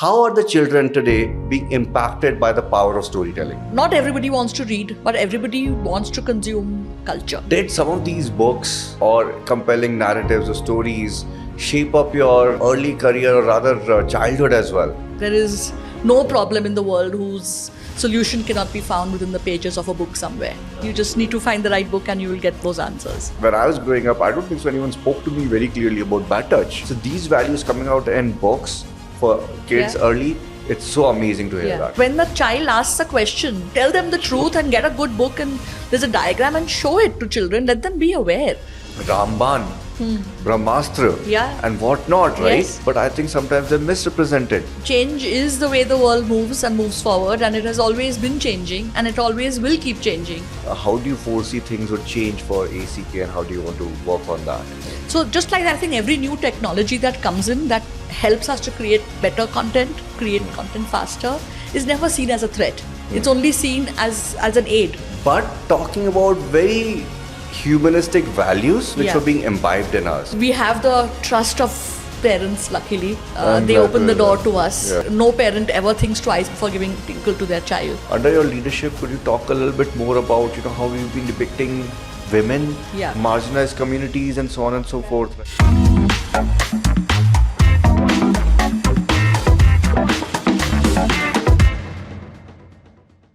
How are the children today being impacted by the power of storytelling? Not everybody wants to read, but everybody wants to consume culture. Did some of these books or compelling narratives or stories shape up your early career or rather childhood as well? There is no problem in the world whose solution cannot be found within the pages of a book somewhere. You just need to find the right book and you will get those answers. When I was growing up, I don't think so anyone spoke to me very clearly about bad touch. So these values coming out in books for kids early, it's so amazing to hear that. When the child asks a question, tell them the truth and get a good book and there's a diagram and show it to children. Let them be aware. Ramban, Brahmastra and whatnot, right? Yes. But I think sometimes they're misrepresented. Change is the way the world moves and moves forward, and it has always been changing and it always will keep changing. How do you foresee things would change for ACK and how do you want to work on that? So just like that, I think every new technology that comes in that helps us to create better content, create content faster, is never seen as a threat. It's only seen as an aid. But talking about very humanistic values which were being imbibed in us. We have the trust of parents, luckily. They open the door to us. No parent ever thinks twice before giving Tinkle to their child. Under your leadership, could you talk a little bit more about how you've been depicting women, marginalized communities and so on and so forth?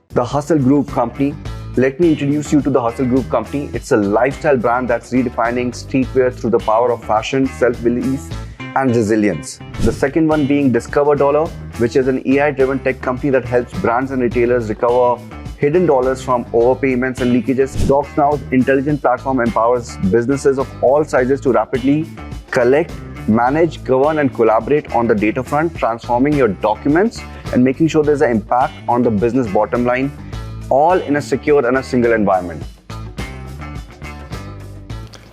The Hustle Group Company. Let me introduce you to the Hustle Group Company. It's a lifestyle brand that's redefining streetwear through the power of fashion, self-belief, and resilience. The second one being Discover Dollar, which is an AI-driven tech company that helps brands and retailers recover hidden dollars from overpayments and leakages. DocsNow's intelligent platform empowers businesses of all sizes to rapidly collect, manage, govern, and collaborate on the data front, transforming your documents and making sure there's an impact on the business bottom line, all in a secure and a single environment.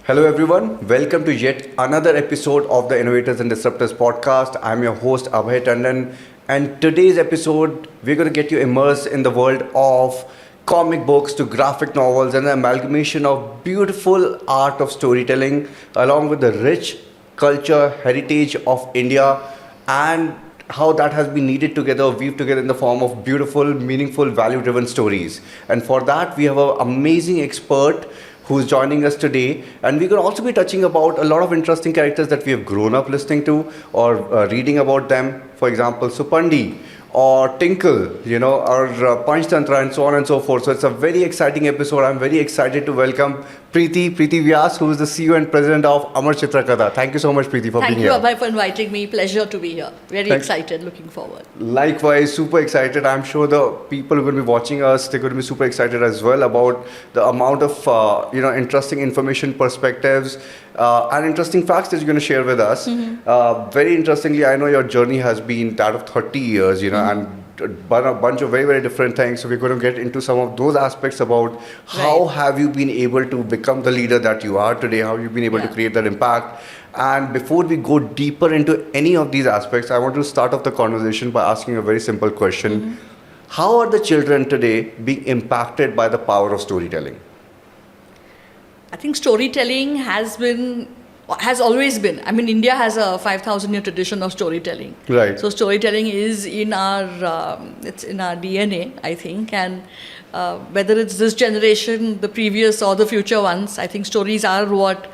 Hello everyone, welcome to yet another episode of the Innovators and Disruptors Podcast. I'm your host Abhay Tandon, and today's episode we're going to get you immersed in the world of comic books to graphic novels and the amalgamation of beautiful art of storytelling along with the rich culture, heritage of India, and how that has been kneaded together, weaved together in the form of beautiful, meaningful, value-driven stories. And for that, we have an amazing expert who's joining us today. And we're going to also be touching about a lot of interesting characters that we have grown up listening to or reading about them. For example, Supandi or Tinkle, or Panchtantra and so on and so forth. So it's a very exciting episode. I'm very excited to welcome Preeti Vyas, who is the CEO and President of Amar Chitra Katha. Thank you so much, Preeti, for being here. Thank you, Abhay, for inviting me. Pleasure to be here. Very excited, looking forward. Likewise, super excited. I'm sure the people who are going to be watching us, they're going to be super excited as well about the amount of, interesting information, perspectives, and interesting facts that you're going to share with us. Very interestingly, I know your journey has been that of 30 years, and a bunch of very, very different things. So we're going to get into some of those aspects about how have you been able to become the leader that you are today, how you've been able to create that impact. And before we go deeper into any of these aspects, I want to start off the conversation by asking a very simple question. How are the children today being impacted by the power of storytelling? I think storytelling has always been. I mean, India has a 5,000-year tradition of storytelling. Right. So storytelling is in our it's in our DNA, I think. And whether it's this generation, the previous, or the future ones, I think stories are what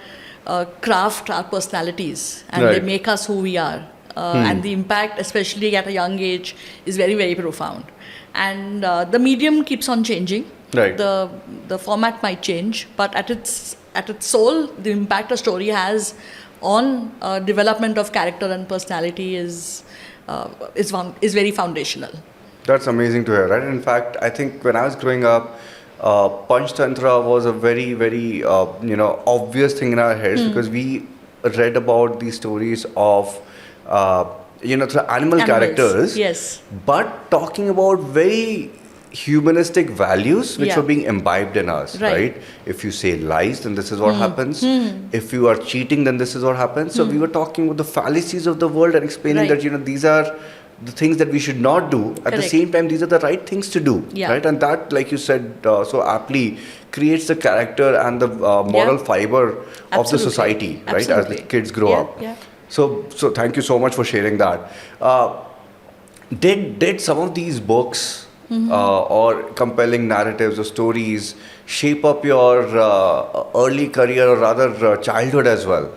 craft our personalities and they make us who we are. And the impact, especially at a young age, is very, very profound. And the medium keeps on changing. Right. The format might change, but at its soul, the impact a story has on development of character and personality is very foundational. That's amazing to hear, right? In fact, I think when I was growing up, Panchtantra was a very, very obvious thing in our heads because we read about these stories of through animals. Characters. Yes. But talking about very humanistic values which were being imbibed in us, right? If you say lies, then this is what happens. If you are cheating, then this is what happens. So we were talking about the fallacies of the world and explaining that these are the things that we should not do. At the same time, these are the right things to do, right? And that, like you said so aptly, creates the character and the moral fiber of the society, right? As the kids grow up. So thank you so much for sharing that. Did some of these books or compelling narratives or stories shape up your early career or rather childhood as well?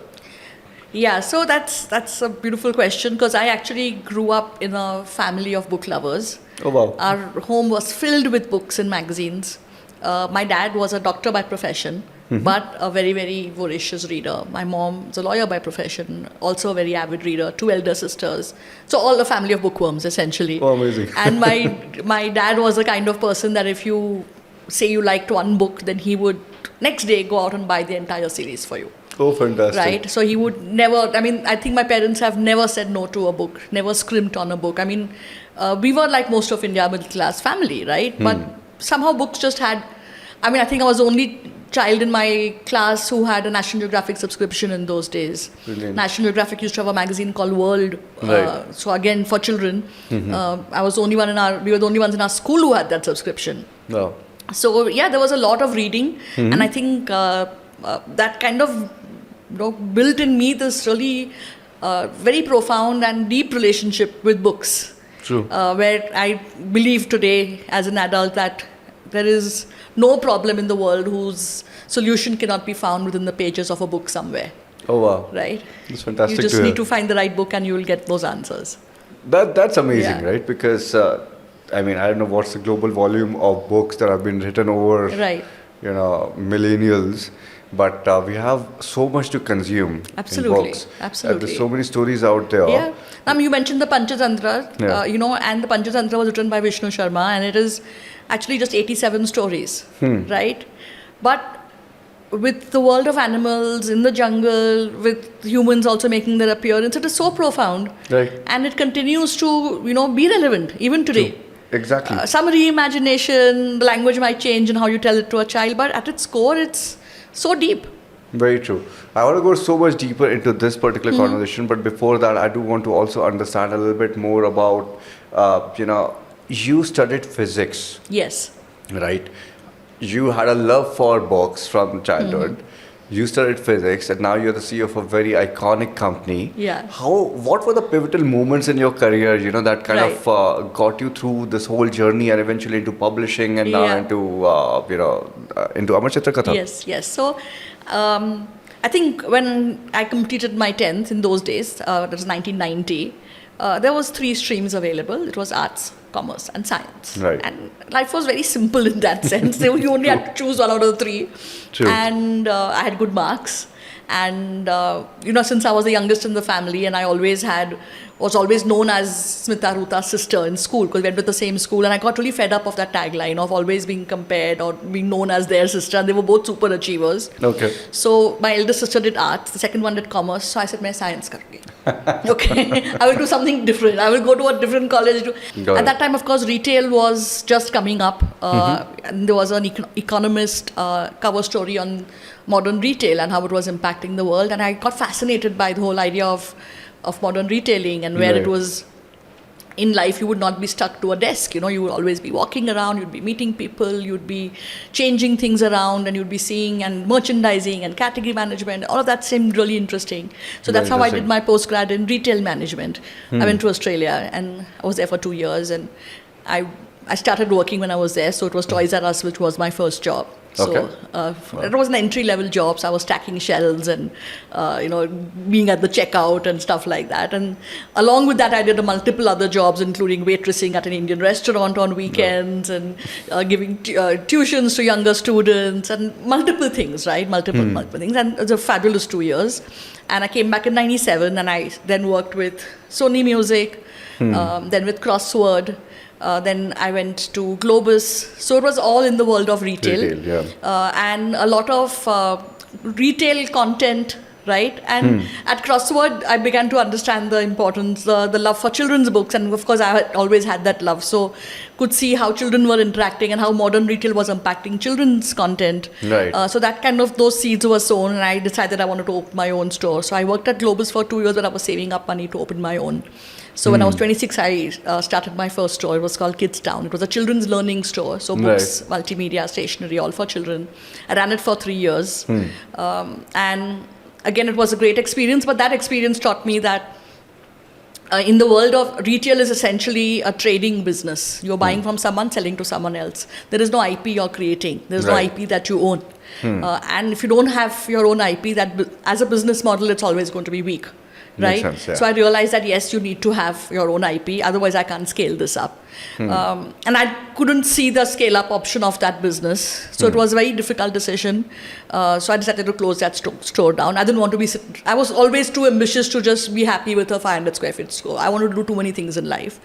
Yeah, so that's a beautiful question because I actually grew up in a family of book lovers. Oh wow. Our home was filled with books and magazines. My dad was a doctor by profession, but a very, very voracious reader. My mom is a lawyer by profession, also a very avid reader, 2 elder sisters. So all a family of bookworms, essentially. Oh, amazing. And my dad was the kind of person that if you say you liked one book, then he would next day go out and buy the entire series for you. Oh, fantastic. Right? So he would never, I think my parents have never said no to a book, never scrimped on a book. We were like most of India, middle class family, right? But somehow books just had, I think I was the only child in my class who had a National Geographic subscription in those days. Brilliant. National Geographic used to have a magazine called World. Right. So again, for children, I was the only one we were the only ones in our school who had that subscription. No. So yeah, there was a lot of reading, and I think that kind of built in me this really very profound and deep relationship with books. True. Where I believe today as an adult that there is no problem in the world whose solution cannot be found within the pages of a book somewhere. Oh wow. Right? That's fantastic. You just to need hear. to find the right book and you will get those answers. That's amazing, Yeah. right? Because I don't know what's the global volume of books that have been written over, Right. millennials, but we have so much to consume Absolutely. in books. Absolutely. There's so many stories out there. Yeah. You mentioned the Panchtantra, Yeah. and the Panchtantra was written by Vishnu Sharma, and it is actually just 87 stories, right? But with the world of animals in the jungle, with humans also making their appearance, it is so profound, Right. and it continues to, be relevant even today. True. Exactly. Some reimagination, the language might change and how you tell it to a child, but at its core, it's so deep. Very true. I want to go so much deeper into this particular conversation, but before that, I do want to also understand a little bit more about, you studied physics, Yes. right? You had a love for books from childhood. You studied physics, and now you're the CEO of a very iconic company. Yeah. What were the pivotal moments in your career, that kind Right. of got you through this whole journey and eventually into publishing and now Yeah. into Amar Chitra Katha? Yes. So, I think when I completed my 10th in those days, that was 1990, there was 3 streams available. It was arts, commerce, and science. Right. And life was very simple in that sense. You only had to choose one out of the 3. True. And I had good marks. And, since I was the youngest in the family and I was always known as Smita Ruta's sister in school because we went to the same school, and I got really fed up of that tagline of always being compared or being known as their sister, and they were both super achievers. Okay. So my eldest sister did arts, the second one did commerce, so I said, "मैं science करूँगी." Okay, I will do something different. I will go to a different college. Got At it. that time, of course, retail was just coming up, and there was an Economist cover story on modern retail and how it was impacting the world, and I got fascinated by the whole idea of modern retailing and where Right. it was. In life, you would not be stuck to a desk. You would always be walking around, you'd be meeting people, you'd be changing things around, and you'd be seeing and merchandising and category management. All of that seemed really interesting. So Very that's how I did interesting. my postgrad in retail management. I went to Australia and I was there for 2 years, and I started working when I was there. So it was Toys R Us, which was my first job. So Okay. it was an entry-level job. So I was stacking shelves and, being at the checkout and stuff like that. And along with that, I did multiple other jobs, including waitressing at an Indian restaurant on weekends and giving tuitions to younger students and multiple things, right? Multiple things. And it was a fabulous 2 years. And I came back in 97, and I then worked with Sony Music, then with Crossword. Then I went to Globus. So it was all in the world of retail. Retail, yeah. And a lot of retail content, right? And at Crossword, I began to understand the importance, the love for children's books. And of course, I had always had that love. So could see how children were interacting and how modern retail was impacting children's content. Right. So that kind of, those seeds were sown, and I decided I wanted to open my own store. So I worked at Globus for 2 years, but I was saving up money to open my own. So when I was 26, I started my first store. It was called Kids Town. It was a children's learning store. So books, multimedia, stationery, all for children. I ran it for 3 years. And again, it was a great experience. But that experience taught me that in the world of retail is essentially a trading business. You're buying from someone, selling to someone else. There is no IP you're creating. There's no IP that you own. And if you don't have your own IP, that as a business model, it's always going to be weak. Right? Makes sense, yeah. So I realized that yes, you need to have your own IP, otherwise I can't scale this up. And I couldn't see the scale up option of that business. So it was a very difficult decision. So I decided to close that store down. I didn't want to be, I was always too ambitious to just be happy with a 500 square feet store. I wanted to do too many things in life.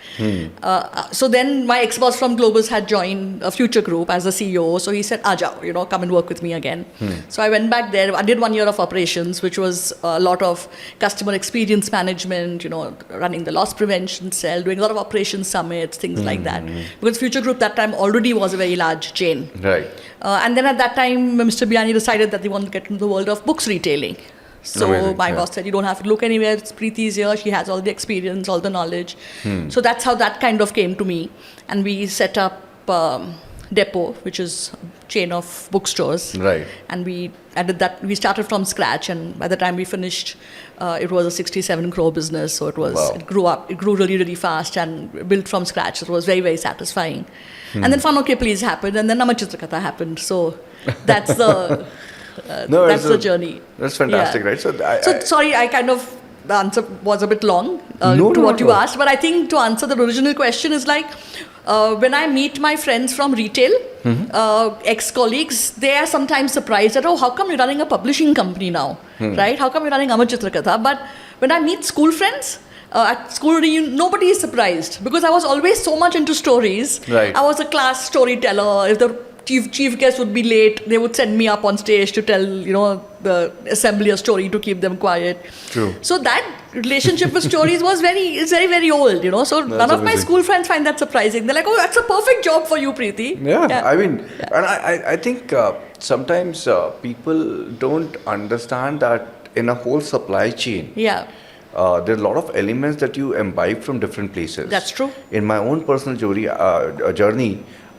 So then my ex-boss from Globus had joined a Future Group as the CEO. So he said, Ajao, come and work with me again. So I went back there. I did 1 year of operations, which was a lot of customer experience management, running the loss prevention cell, doing a lot of operations summits, things like that. Because Future Group that time already was a very large chain. Right. And then at that time, Mr. Biani decided that they wanted to get into the world of books retailing. So Amazing, my boss said, you don't have to look anywhere. Preeti's here. She has all the experience, all the knowledge. So that's how that kind of came to me. And we set up Depot, which is a chain of bookstores. Right. And we added that. We started from scratch. And by the time we finished, it was a 67 crore business. So it grew up. It grew really, really fast and built from scratch. It was very, very satisfying. And then Fun Okay Please happened. And then Amar Chitra Katha happened. So that's the... that's the journey. That's fantastic, right? So, sorry, I kind of, the answer was a bit long to what you asked, but I think to answer the original question is like, when I meet my friends from retail, ex-colleagues, they are sometimes surprised that, how come you're running a publishing company now, right? How come you're running Amar Chitra Katha? But when I meet school friends, at school reunion, nobody is surprised because I was always so much into stories. Right. I was a class storyteller. If the chief guest would be late, they would send me up on stage to tell, the assembly a story to keep them quiet. True. So that relationship with stories is very, very old, So That's none of my amazing. school friends find that surprising. They're like, oh, that's a perfect job for you, Preeti. Yeah. I mean, and I think sometimes people don't understand that in a whole supply chain. Yeah. There are a lot of elements that you imbibe from different places. That's true. In my own personal journey,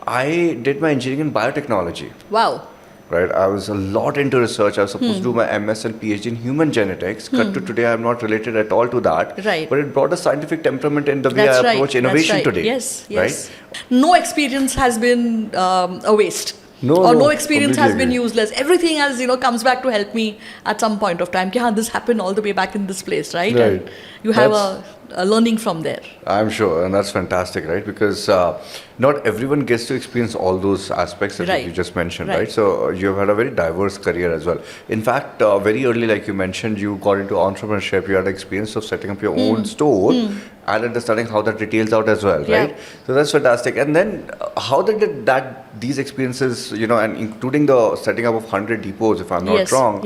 I did my engineering in biotechnology. Wow. Right, I was a lot into research. I was supposed to do my MS and PhD in human genetics. Cut to today, I'm not related at all to that. Right. But it brought a scientific temperament in the way I approach innovation today. Yes. Right? No experience has been a waste. No experience has been useless. Everything has, comes back to help me at some point of time. This happened all the way back in this place, right? Right. And you have a learning from there. I'm sure, and that's fantastic, right? Because not everyone gets to experience all those aspects that you just mentioned, right? So you've had a very diverse career as well. In fact, very early, like you mentioned, you got into entrepreneurship. You had experience of setting up your own store and understanding how that retails out as well, right? So that's fantastic. And then how did these experiences, and including the setting up of 100 depots, if I'm not wrong,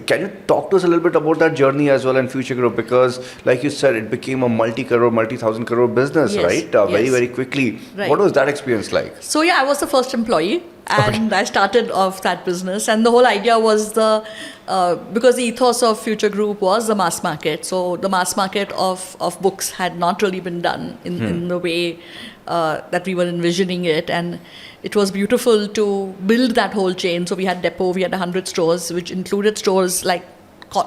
can you talk to us a little bit about that journey as well in Future Group? Because like you said, it became a multi-crore, multi-thousand crore business, right? Very, very quickly. Right. What was that experience like? So I was the first employee and I started off that business, and the whole idea was because the ethos of Future Group was the mass market. So the mass market of books had not really been done in the way that we were envisioning it, and it was beautiful to build that whole chain. So we had Depot, we had 100 stores, which included stores like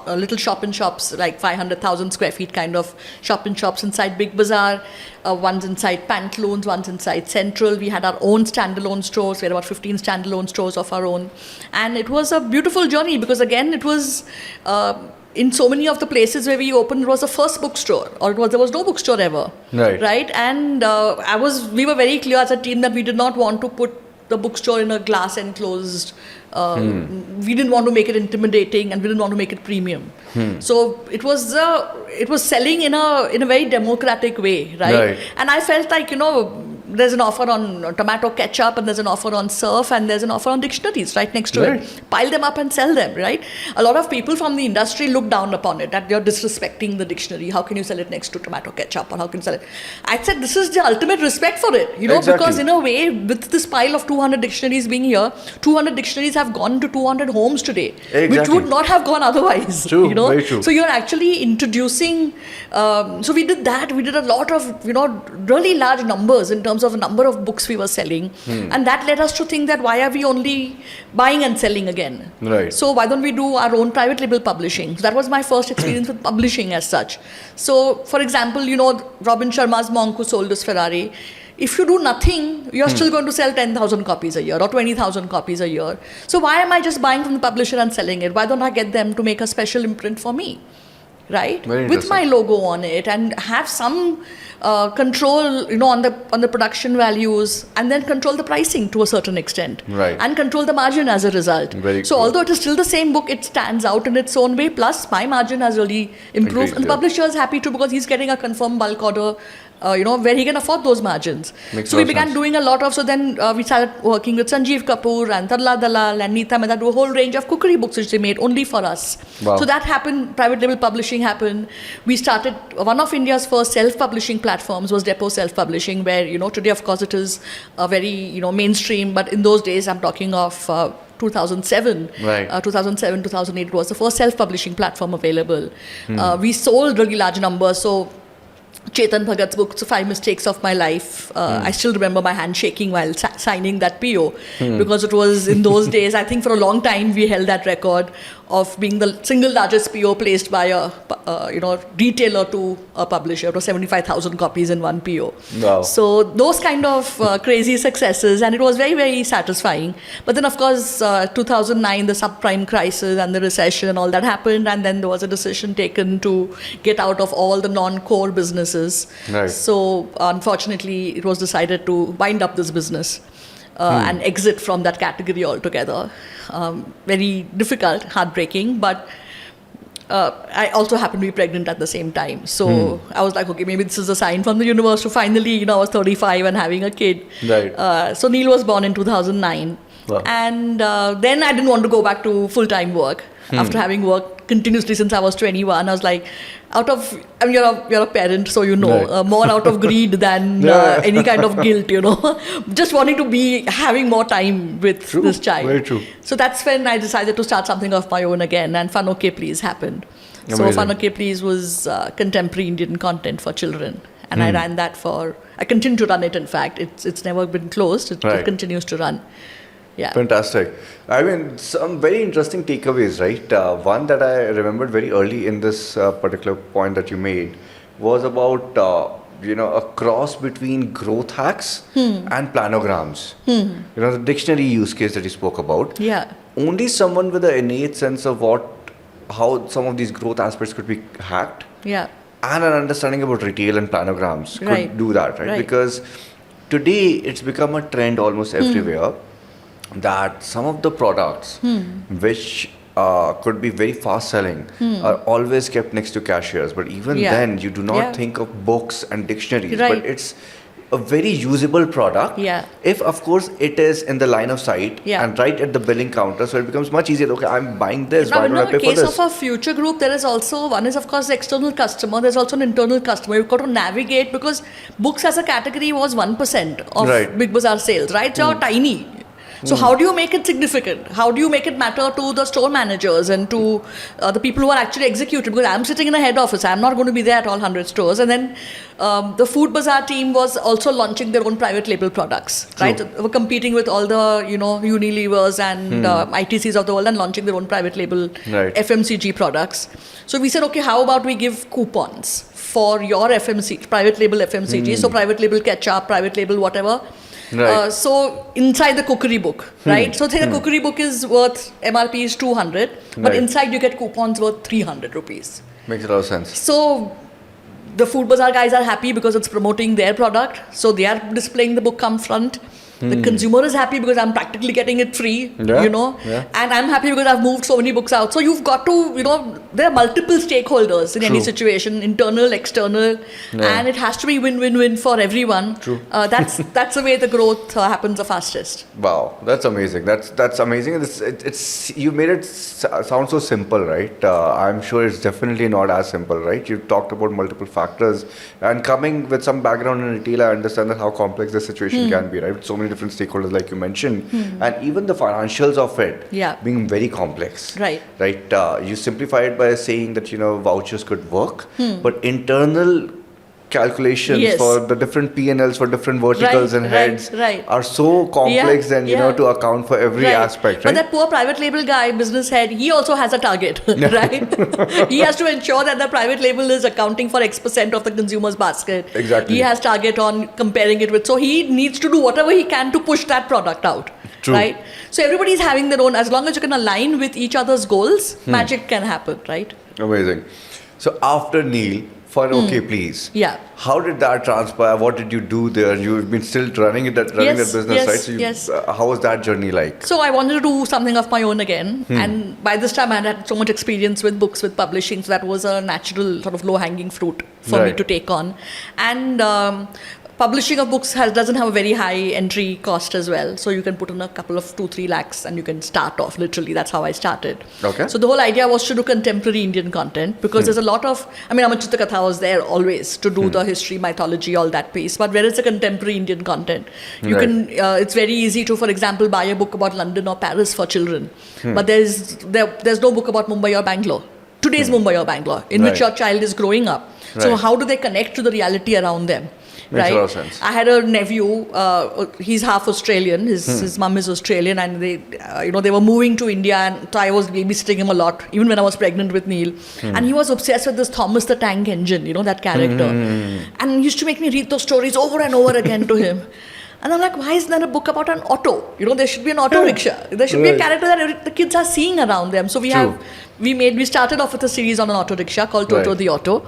little shop-in-shops, like 500,000 square feet kind of shop-in-shops inside Big Bazaar, ones inside Pantaloons, ones inside Central. We had our own standalone stores. We had about 15 standalone stores of our own. And it was a beautiful journey because, again, it was in so many of the places where we opened, it was the first bookstore, or there was no bookstore ever. Right? And we were very clear as a team that we did not want to put the bookstore in a glass enclosed. We didn't want to make it intimidating, and we didn't want to make it premium. So it was selling in a very democratic way, right? And I felt like there's an offer on tomato ketchup, and there's an offer on surf, and there's an offer on dictionaries right next to it. Pile them up and sell them, right? A lot of people from the industry look down upon it, that you're disrespecting the dictionary. How can you sell it next to tomato ketchup, or how can you sell it? I said this is the ultimate respect for it, because in a way, with this pile of 200 dictionaries being here, 200 dictionaries have gone to 200 homes today, which would not have gone otherwise. True, very true. So you're actually introducing. So we did that. We did a lot of really large numbers in terms terms of number of books we were selling. And that led us to think that why are we only buying and selling again? Right. So why don't we do our own private label publishing? So that was my first experience with publishing as such. So for example, Robin Sharma's monk who sold us Ferrari. If you do nothing, you're still going to sell 10,000 copies a year or 20,000 copies a year. So why am I just buying from the publisher and selling it? Why don't I get them to make a special imprint for me? Right? With my logo on it and have some control, on the production values, and then control the pricing to a certain extent. Right. And control the margin as a result. So although it is still the same book, it stands out in its own way. Plus my margin has really improved. And the publisher is happy too because he's getting a confirmed bulk order where he can afford those margins. So we began doing a lot of, then we started working with Sanjeev Kapoor and Tarla Dalal and Neeta Mehta, do a whole range of cookery books which they made only for us. Wow. So that happened, private label publishing happened. We started, one of India's first self-publishing platforms was Depot Self-Publishing, where, today of course it is a very, mainstream, but in those days I'm talking of 2007, right. 2007, 2008 was the first self-publishing platform available. We sold really large numbers, so Chetan Bhagat's book, 5 Mistakes of My Life. I still remember my hand shaking while signing that PO because it was in those days, I think for a long time we held that record of being the single largest PO placed by a retailer to a publisher. It was 75,000 copies in one PO. Wow. So those kind of crazy successes, and it was very, very satisfying. But then of course 2009, the subprime crisis and the recession and all that happened, and then there was a decision taken to get out of all the non-core businesses. Right. So unfortunately it was decided to wind up this business. And exit from that category altogether. Very difficult, heartbreaking, but I also happened to be pregnant at the same time. So I was like, okay, maybe this is a sign from the universe to finally, I was 35 and having a kid. Right. So Neil was born in 2009. Wow. And then I didn't want to go back to full-time work. After having worked continuously since I was 21, I was like, you're a parent, so Right. more out of greed than any kind of guilt, just wanting to be having more time with this child. Very true. So that's when I decided to start something of my own again, and Fun OK Please happened. Amazing. So Fun OK Please was contemporary Indian content for children, and I ran that I continue to run it. In fact, it's never been closed. It continues to run. Yeah. Fantastic. I mean, some very interesting takeaways, right? One that I remembered very early in this particular point that you made was about, a cross between growth hacks and planograms. The dictionary use case that you spoke about. Yeah. Only someone with an innate sense of how some of these growth aspects could be hacked. Yeah. And an understanding about retail and planograms could do that, right? Because today it's become a trend almost everywhere. That some of the products which could be very fast selling are always kept next to cashiers, but even then you do not think of books and dictionaries, but it's a very usable product if of course it is in the line of sight and right at the billing counter, so it becomes much easier. Okay, I'm buying this, why don't I pay for this? In the case of a future group, there is also, one is of course the external customer, there's also an internal customer. You've got to navigate, because books as a category was 1% of Big Bazaar sales, right? So tiny. So how do you make it significant? How do you make it matter to the store managers and to the people who are actually executing? Because I'm sitting in a head office, I'm not going to be there at all 100 stores. And then the Food Bazaar team was also launching their own private label products, right? They were competing with all the, Unilevers and ITCs of the world and launching their own private label FMCG products. So we said, okay, how about we give coupons for your private label FMCG, so private label ketchup, private label whatever. Right. So inside the cookery book, right? So say the cookery book is worth MRP is 200, but inside you get coupons worth 300 rupees. Makes a lot of sense. So the Food Bazaar guys are happy because it's promoting their product. So they are displaying the book come front. The consumer is happy because I'm practically getting it free, and I'm happy because I've moved so many books out. So you've got to, there are multiple stakeholders in any situation, internal, external, and it has to be win-win-win for everyone. That's the way the growth happens the fastest. Wow, that's amazing. That's amazing. It's you made it sound so simple, right? I'm sure it's definitely not as simple, right? You talked about multiple factors, and coming with some background in retail, I understand that how complex the situation can be, right? With so many different stakeholders like you mentioned, and even the financials of it being very complex, right? You simplify it by saying that vouchers could work, but internal calculations Yes. for the different P&Ls for different verticals Right, and heads right. are so complex Yeah, and yeah. to account for every Right. aspect, But right? that poor private label guy, business head, he also has a target, right? He has to ensure that the private label is accounting for X% of the consumer's basket. Exactly. He has target on comparing it with, so he needs to do whatever he can to push that product out. True. Right? So everybody's having their own, as long as you can align with each other's goals, magic can happen, right? Amazing. So after Neil, Fun Okay Please. Yeah. How did that transpire? What did you do there? You've been still running that Yes, business, yes, right? So yes. How was that journey like? So I wanted to do something of my own again. And by this time I had so much experience with books, with publishing. So that was a natural sort of low-hanging fruit for me Right. to take on. And publishing of books doesn't have a very high entry cost as well. So you can put in a couple of 2-3 lakhs and you can start off literally. That's how I started. Okay. So the whole idea was to do contemporary Indian content because there's a lot of, Amar Chitra Katha was there always to do the history, mythology, all that piece. But where is the contemporary Indian content? You Right. can, it's very easy to, for example, buy a book about London or Paris for children. But there's no book about Mumbai or Bangalore. Today's Mumbai or Bangalore, in which Right. your child is growing up. So Right. how do they connect to the reality around them? Makes Right. a lot of sense. I had a nephew. He's half Australian. His mum is Australian, and they were moving to India, and so I was babysitting him a lot, even when I was pregnant with Neil. And he was obsessed with this Thomas the Tank Engine, that character, and he used to make me read those stories over and over again to him. And I'm like, why isn't there a book about an auto? There should be an auto rickshaw. There should be a Right. character that the kids are seeing around them. So True. we started off with a series on an auto rickshaw called Toto Right. the Auto.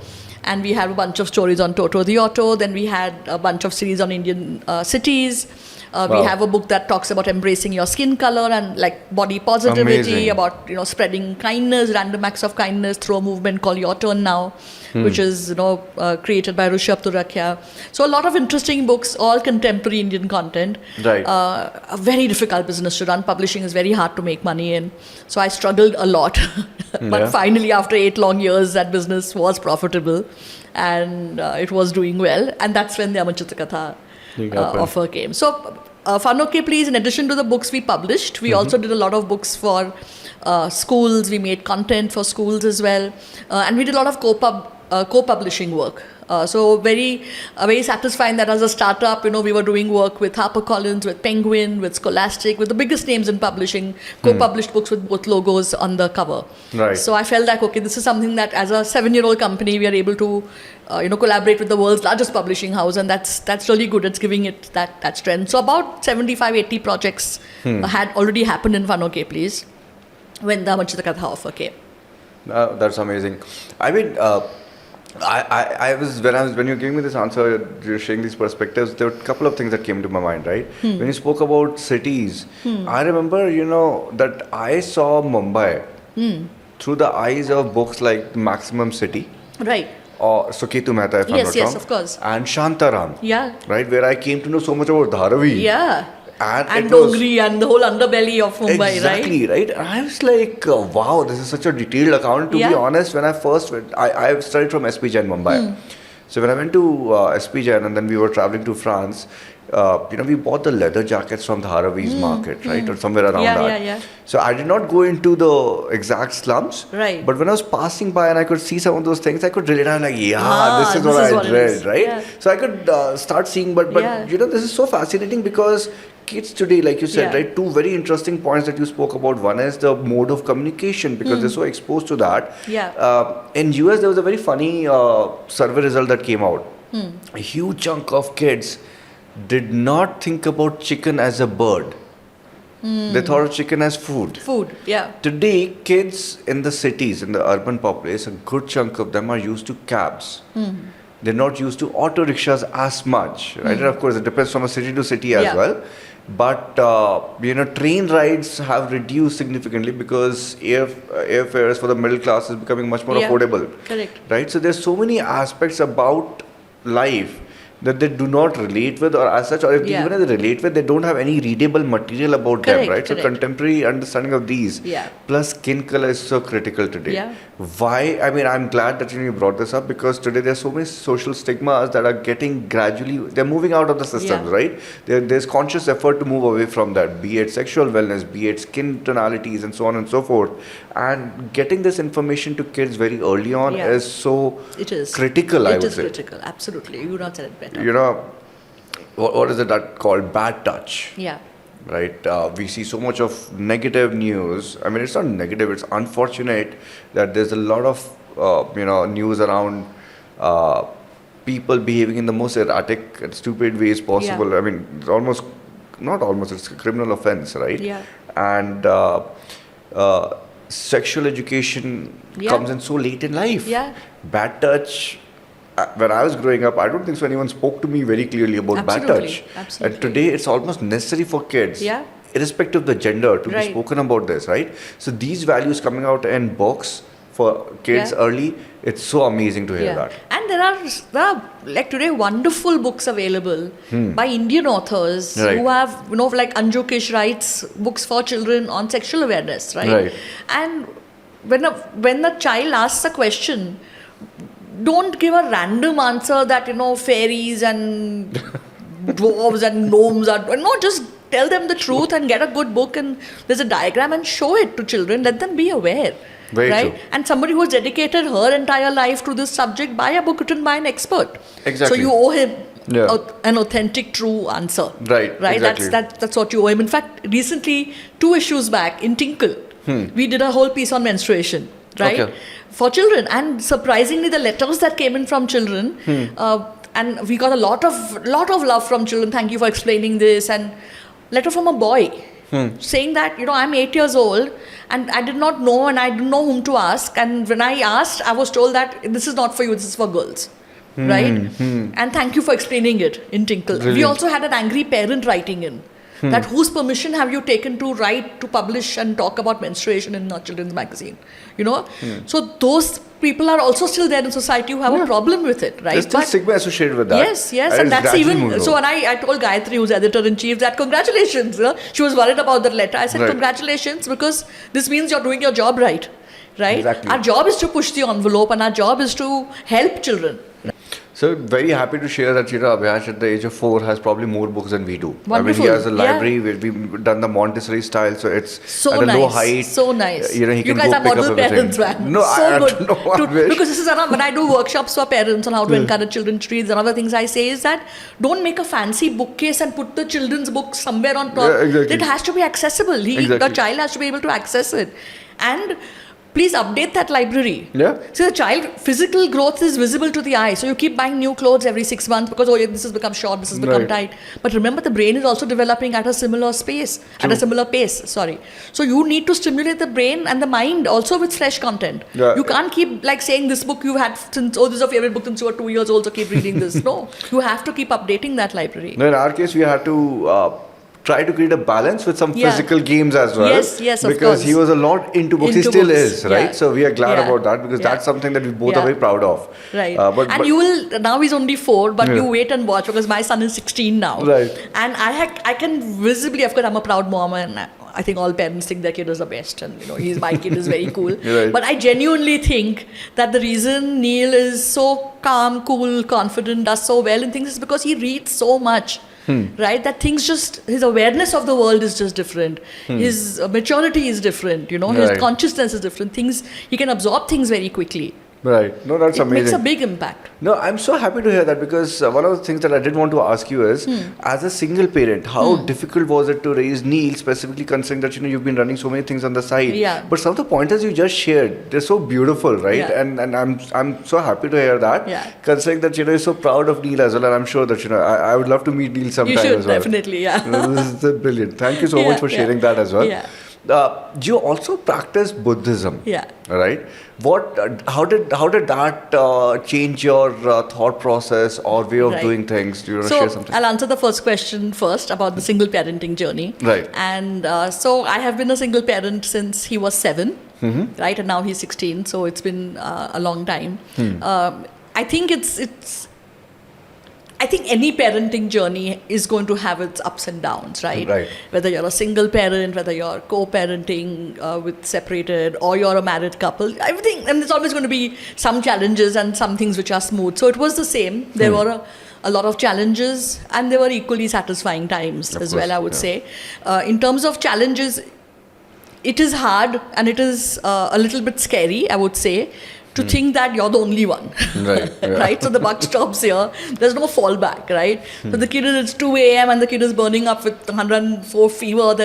And we had a bunch of stories on Toto the Auto. Then we had a bunch of series on Indian cities. We Wow. have a book that talks about embracing your skin color and like body positivity, Amazing. about spreading kindness, random acts of kindness through a movement called Your Turn Now, which is created by Rishabh Turakya. So a lot of interesting books, all contemporary Indian content. Right. A very difficult business to run. Publishing is very hard to make money in. So I struggled a lot. But Yeah. finally, after 8 long years, that business was profitable and it was doing well. And that's when the Amar Chitra Katha offer came. So, Fun Okay Please, in addition to the books we published, we also did a lot of books for schools. We made content for schools as well. And we did a lot of co-publishing work. So very satisfying that as a startup, we were doing work with HarperCollins, with Penguin, with Scholastic, with the biggest names in publishing, co-published books with both logos on the cover. Right. So I felt like, okay, this is something that as a 7-year-old company, we are able to, collaborate with the world's largest publishing house, and that's really good. It's giving it that strength. So about 75-80 projects had already happened in Fun Okay Please when the Amar Chitra Katha offer came. That's amazing. I mean, I was when you were giving me this answer, you're sharing these perspectives. There were a couple of things that came to my mind, right? When you spoke about cities, I remember, that I saw Mumbai through the eyes of books like Maximum City Right. or Suketu Mehta, if I'm Yes, not yes, wrong, of course. and Shantaram, Yeah. right, where I came to know so much about Dharavi. Yeah. And And it was- Dogri and the whole underbelly of Mumbai, exactly, right? And I was like, wow, this is such a detailed account. To be Yeah. honest, when I first went, I studied from SP Jain, Mumbai. So when I went to SP Jain and then we were traveling to France, we bought the leather jackets from Dharavi's market, right? Or somewhere around Yeah, that. yeah. So I did not go into the exact slums. Right. But when I was passing by and I could see some of those things, I could relate. I'm like, this is this what is I what it read, is. right? Yeah. So I could start seeing, but Yeah. this is so fascinating because kids today, like you said, Yeah. right? Two very interesting points that you spoke about. One is the mode of communication because they're so exposed to that. Yeah. In US, there was a very funny survey result that came out. A huge chunk of kids did not think about chicken as a bird. They thought of chicken as food. Food, yeah. Today, kids in the cities, in the urban populace, a good chunk of them are used to cabs. They're not used to auto rickshaws as much, right? And of course, it depends from a city to city as Yeah. well. But train rides have reduced significantly because airfares for the middle class is becoming much more Yeah. affordable. Correct. Right? So there's so many aspects about life that they do not relate with, or as such, or if even if they relate with, they don't have any readable material about them, right? So contemporary understanding of these, plus skin color is so critical today. Why? I mean, I'm glad that you brought this up, because today there's so many social stigmas that are getting gradually, they're moving out of the systems, right? There's conscious effort to move away from that, be it sexual wellness, be it skin tonalities, and so on and so forth. And getting this information to kids very early on is so critical, I would say. It is critical, absolutely. You not said it better. You know, what is it that called bad touch? Yeah. Right? We see so much of negative news. I mean, it's not negative, it's unfortunate that there's a lot of, news around people behaving in the most erratic and stupid ways possible. I mean, it's it's a criminal offense, right? Yeah. And sexual education comes in so late in life. Yeah. Bad touch. When I was growing up, I don't think so anyone spoke to me very clearly about bad touch. Absolutely. And today it's almost necessary for kids, irrespective of the gender, to be spoken about this, right? So these values coming out in books for kids early, it's so amazing to hear that. And there are like today wonderful books available by Indian authors who have, like Anju Kish writes books for children on sexual awareness, right? And when the child asks a question, don't give a random answer that, fairies and dwarves and gnomes are... No, just tell them the truth and get a good book, and there's a diagram, and show it to children. Let them be aware. Very true. And somebody who has dedicated her entire life to this subject, buy a book written by an expert. Exactly. So you owe him an authentic, true answer. Right. Exactly. That's what you owe him. In fact, recently, 2 issues back in Tinkle, we did a whole piece on menstruation. Right? Okay. For children, and surprisingly, the letters that came in from children, and we got a lot of love from children. Thank you for explaining this. And letter from a boy saying that, I'm 8 years old and I did not know, and I didn't know whom to ask. And when I asked, I was told that this is not for you, this is for girls. Right? And thank you for explaining it in Tinkle. Brilliant. We also had an angry parent writing in. That whose permission have you taken to write, to publish and talk about menstruation in a children's magazine? So those people are also still there in society who have a problem with it, right? There's still stigma associated with that. Yes, and that's even... So when I told Gayatri, who's editor-in-chief, that congratulations. She was worried about that letter. I said, congratulations, because this means you're doing your job right? Exactly. Our job is to push the envelope, and our job is to help children. So very happy to share that Abhilash at the age of 4 has probably more books than we do. Wonderful. I mean, he has a library where we've done the Montessori style, so it's so at a nice. Low height. So nice. He you can guys go are pick model up parents, man. No, so good. Wish. Because this is when I do workshops for parents on how to encourage children to read, one of the things I say is that don't make a fancy bookcase and put the children's book somewhere on top. Yeah, exactly. It has to be accessible. The child has to be able to access it. And please update that library. So the child physical growth is visible to the eye. So you keep buying new clothes every 6 months because this has become short, this has become tight. But remember, the brain is also developing at a similar pace. So you need to stimulate the brain and the mind also with fresh content. You can't keep saying this book you've had since, this is your favorite book since you were 2 years old, so keep reading this. No, you have to keep updating that library. No, in our case, we had to try to create a balance with some physical games as well. Yes, of course. Because he was a lot into books. He still is, right? So we are glad about that, because that's something that we both are very proud of. Right. But you will, now he's only 4, but you wait and watch, because my son is 16 now. Right. And I can visibly, of course, I'm a proud mom, and I think all parents think their kid is the best, and my kid is very cool. But I genuinely think that the reason Neil is so calm, cool, confident, does so well in things is because he reads so much. Right? That things his awareness of the world is just different. His maturity is different, his consciousness is different. He can absorb things very quickly. Right. No, that's amazing. It makes a big impact. No, I'm so happy to hear that, because one of the things that I did want to ask you is, as a single parent, how difficult was it to raise Neil, specifically considering that you've been running so many things on the side? But some of the pointers you just shared, they're so beautiful, right? And I'm so happy to hear that, considering that you're so proud of Neil as well, and I'm sure that I would love to meet Neil sometime as well. You should definitely, This is brilliant. Thank you so much for sharing that as well. You also practice Buddhism, right? How did that change your thought process or way of doing things? Do you want to share something? I'll answer the first question first about the single parenting journey. Right. And so I have been a single parent since he was 7, right? And now he's 16, so it's been a long time. I think it's I think any parenting journey is going to have its ups and downs, right? Right. Whether you're a single parent, whether you're co-parenting with separated, or you're a married couple, everything, and there's always going to be some challenges and some things which are smooth. So it was the same. There were a lot of challenges, and there were equally satisfying times as well, I would say. In terms of challenges, it is hard and it is a little bit scary, I would say, to think that you're the only one. Right. Yeah. Right? So the buck stops here. There's no fallback, right? So the kid it's 2 a.m. and the kid is burning up with 104 fever.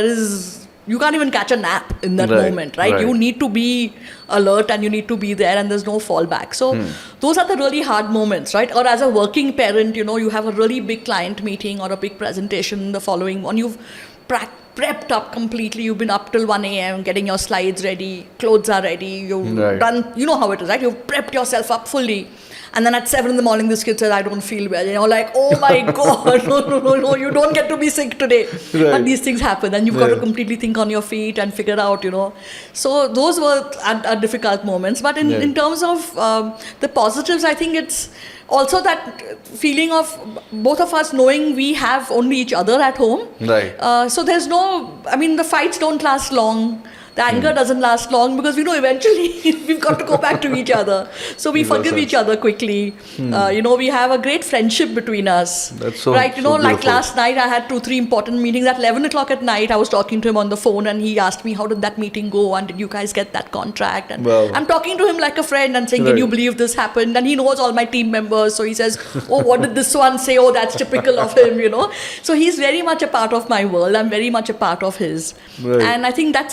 You can't even catch a nap in that moment, right? You need to be alert and you need to be there, and there's no fallback. So those are the really hard moments, right? Or as a working parent, you have a really big client meeting or a big presentation the following one. You've prepped up completely. You've been up till 1 a.m. getting your slides ready, clothes are ready, you've done, you know how it is, right? You've prepped yourself up fully. And then at 7 a.m, this kid says, I don't feel well. Like, oh my God, no, you don't get to be sick today. Right. But these things happen, and you've got to completely think on your feet and figure out, So those were are difficult moments. But in terms of the positives, I think it's also that feeling of both of us knowing we have only each other at home. Right. So there's the fights don't last long. The anger doesn't last long because we know eventually we've got to go back to each other. So we forgive each other quickly. We have a great friendship between us. That's so right. So like last night I had 2-3 important meetings. At 11 o'clock at night I was talking to him on the phone and he asked me, how did that meeting go? And did you guys get that contract? And I'm talking to him like a friend and saying, can you believe this happened? And he knows all my team members. So he says, oh, what did this one say? Oh, that's typical of him, So he's very much a part of my world. I'm very much a part of his. Right. And I think that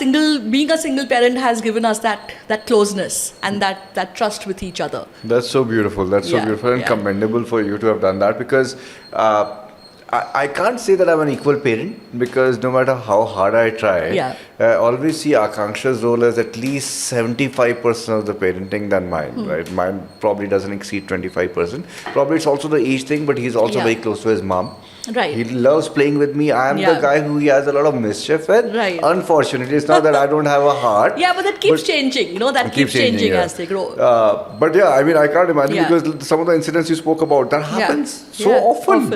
being a single parent has given us that closeness and that trust with each other. That's so beautiful. That's so beautiful and commendable for you to have done that, because I can't say that I'm an equal parent, because no matter how hard I try, I always see Akanksha's role as at least 75% of the parenting than mine, right? Mine probably doesn't exceed 25%. Probably it's also the age thing, but he's also very close to his mom. Right. He loves playing with me. I am the guy who he has a lot of mischief with. Right. Unfortunately, it's not that I don't have a heart. Yeah, but that keeps changing. That keeps changing as they grow. But I can't imagine, because some of the incidents you spoke about, that happens so often.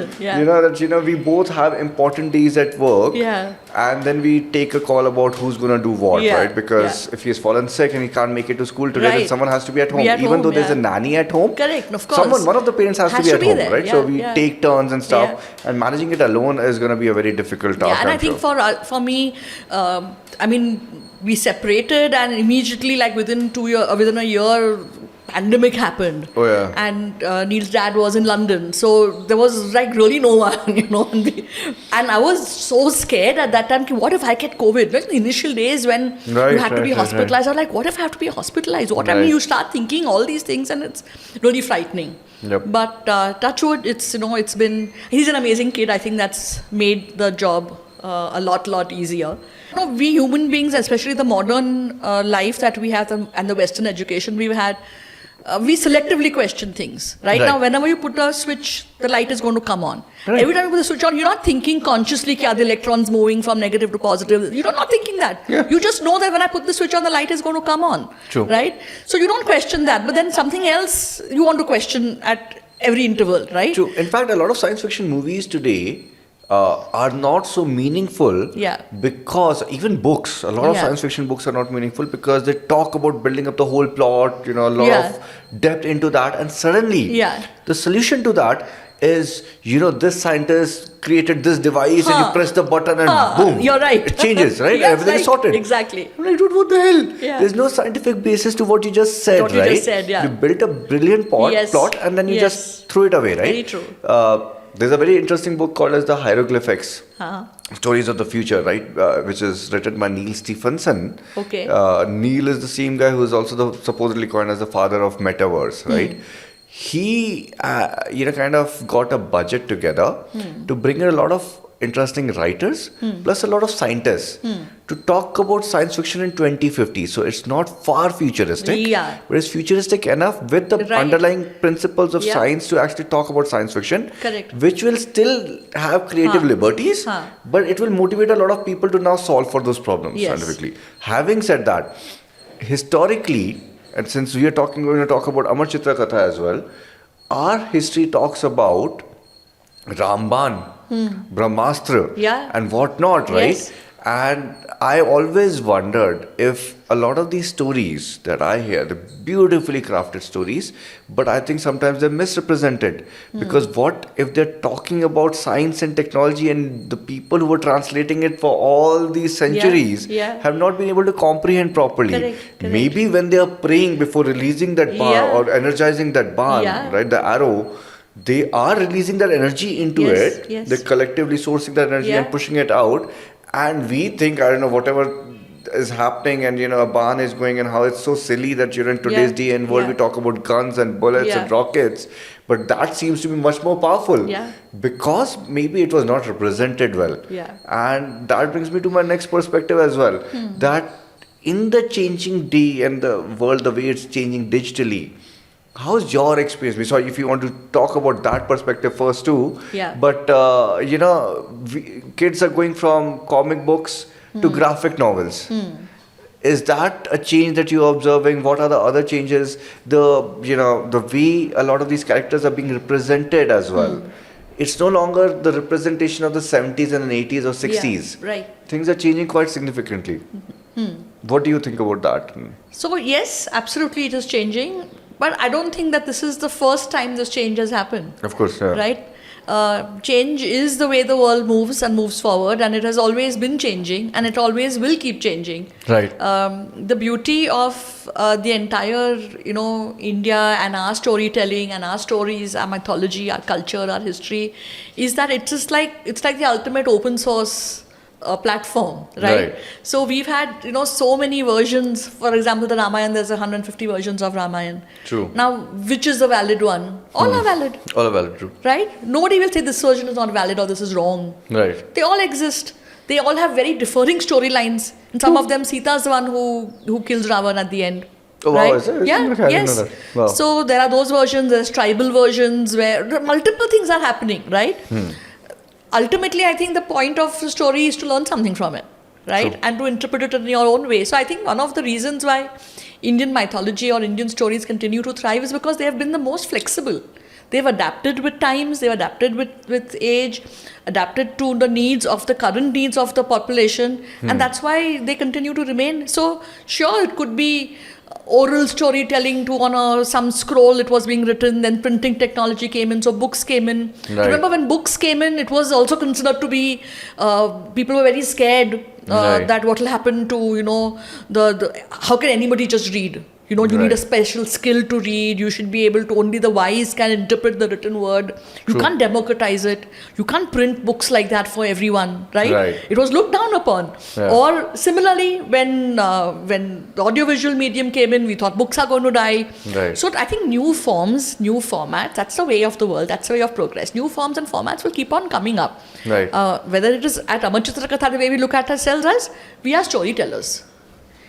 That we both have important days at work, and then we take a call about who's going to do what, right? Because if he's fallen sick and he can't make it to school today, then someone has to be at home. Even though there's a nanny at home. Correct, of course. One of the parents has to be at home, there, right? So we take turns and stuff. And managing it alone is going to be a very difficult task. And I think for me, we separated, and immediately, like within a year, pandemic happened. Oh yeah. And Neil's dad was in London, so there was like really no one, and I was so scared at that time. What if I get COVID? Like the initial days when you had to be hospitalized, I was like, what if I have to be hospitalized? You start thinking all these things, and it's really frightening. Yep. But touch wood, he's an amazing kid. I think that's made the job a lot easier. We human beings, especially the modern life that we have and the Western education we've had, we selectively question things. Right now, whenever you put a switch, the light is going to come on. Right. Every time you put the switch on, you're not thinking consciously, are the electrons moving from negative to positive? You're not thinking that. Yeah. You just know that when I put the switch on, the light is going to come on. True. Right? So you don't question that. But then something else you want to question at every interval, right? True. In fact, a lot of science fiction movies today are not so meaningful, because even books, a lot of science fiction books are not meaningful because they talk about building up the whole plot, a lot of depth into that, and suddenly the solution to that is, this scientist created this device and you press the button and boom, you're right, it changes, right? Everything is sorted. Exactly. I'm like, dude, what the hell? There's no scientific basis to what you just said, right? You built a brilliant plot and then you just threw it away, right? Very true. There's a very interesting book called as The Hieroglyphics, Stories of the Future, right? Which is written by Neil Stephenson. Okay. Neil is the same guy who is also supposedly coined as the father of metaverse, right? He, kind of got a budget together to bring in a lot of interesting writers plus a lot of scientists to talk about science fiction in 2050. So it's not far futuristic, but it's futuristic enough with the underlying principles of science to actually talk about science fiction. Correct. Which will still have creative liberties, but it will motivate a lot of people to now solve for those problems scientifically. Having said that, historically, and since we're going to talk about Amar Chitra Katha as well, our history talks about Ramban, Brahmastra, Yeah. and whatnot, right? Yes. And I always wondered if a lot of these stories that I hear, the beautifully crafted stories, but I think sometimes they're misrepresented. Because what if they're talking about science and technology and the people who were translating it for all these centuries yeah. have not been able to comprehend properly? Correct. Maybe when they are praying before releasing that bar Yeah. or energizing that barn, Yeah. right, the arrow, they are releasing that energy into Yes, it. yes. They're collectively sourcing that energy Yeah. and pushing it out. And we think, I don't know, whatever is happening and, a barn is going and how it's so silly that, in today's Yeah. day and world, Yeah. we talk about guns and bullets Yeah. and rockets. But that seems to be much more powerful. Yeah. Because maybe it was not represented well. Yeah. And that brings me to my next perspective as well. That in the changing day and the world, the way it's changing digitally, how's your experience? So if you want to talk about that perspective first too. Yeah. But, kids are going from comic books to graphic novels. Is that a change that you're observing? What are the other changes? The way a lot of these characters are being represented as well. It's no longer the representation of the 70s and 80s or 60s. Yeah, right. Things are changing quite significantly. What do you think about that? So yes, absolutely it is changing. But I don't think that this is the first time this change has happened. Of course, yeah. Right? Change is the way the world moves and moves forward, and it has always been changing, and it always will keep changing. Right. The beauty of the entire, India and our storytelling and our stories, our mythology, our culture, our history, is that it's like the ultimate open source platform, right? So we've had, so many versions. For example, the Ramayana, there's 150 versions of Ramayana. True. Now, which is the valid one? All are valid. All are valid, true. Right? Nobody will say this version is not valid or this is wrong. Right. They all exist. They all have very differing storylines. And some of them, Sita is the one who kills Ravan at the end. Oh, wow, right? is it? Yeah, Okay, I didn't yes. know that. Wow. So there are those versions, there's tribal versions where multiple things are happening, right? Ultimately, I think the point of the story is to learn something from it, right? True. And to interpret it in your own way. So I think one of the reasons why Indian mythology or Indian stories continue to thrive is because they have been the most flexible. They've adapted with times, they've adapted with age, adapted to the needs of the current needs of the population, and that's why they continue to remain. So sure, it could be oral storytelling on some scroll, it was being written, then printing technology came in, so books came in. Right. Remember when books came in, it was also considered to be, people were very scared Right. that what will happen to, the how can anybody just read? You need a Right. special skill to read. You should be able to, only the wise can interpret the written word. You True. can't democratize it. You can't print books like that for everyone, right? Right. It was looked down upon. Yeah. Or similarly, when the audiovisual medium came in, we thought books are going to die. Right. So I think new forms, new formats, that's the way of the world, that's the way of progress. New forms and formats will keep on coming up. Right. Whether it is at Amar Chitra Katha, the way we look at ourselves as, we are storytellers.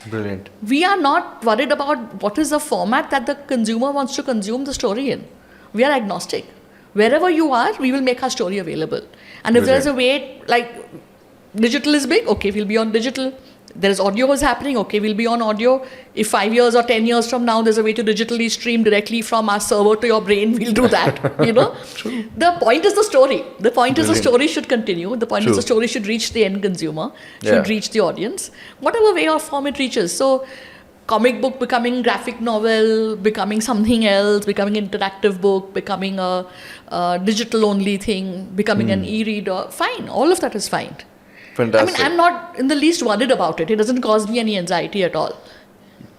Brilliant. We are not worried about what is the format that the consumer wants to consume the story in. We are agnostic. Wherever you are, we will make our story available. And if there is a way, like digital is big, okay, we'll be on digital. There is audio is happening, okay, we'll be on audio. If 5 years or 10 years from now, there's a way to digitally stream directly from our server to your brain, we'll do that, True. The point is the story. The point is the Brilliant. story should continue. The point True. is the story should reach the end consumer, should Yeah. reach the audience, whatever way or form it reaches. So comic book becoming graphic novel, becoming something else, becoming interactive book, becoming a digital only thing, becoming an e-reader, fine. All of that is fine. Fantastic. I'm not in the least worried about it. It doesn't cause me any anxiety at all.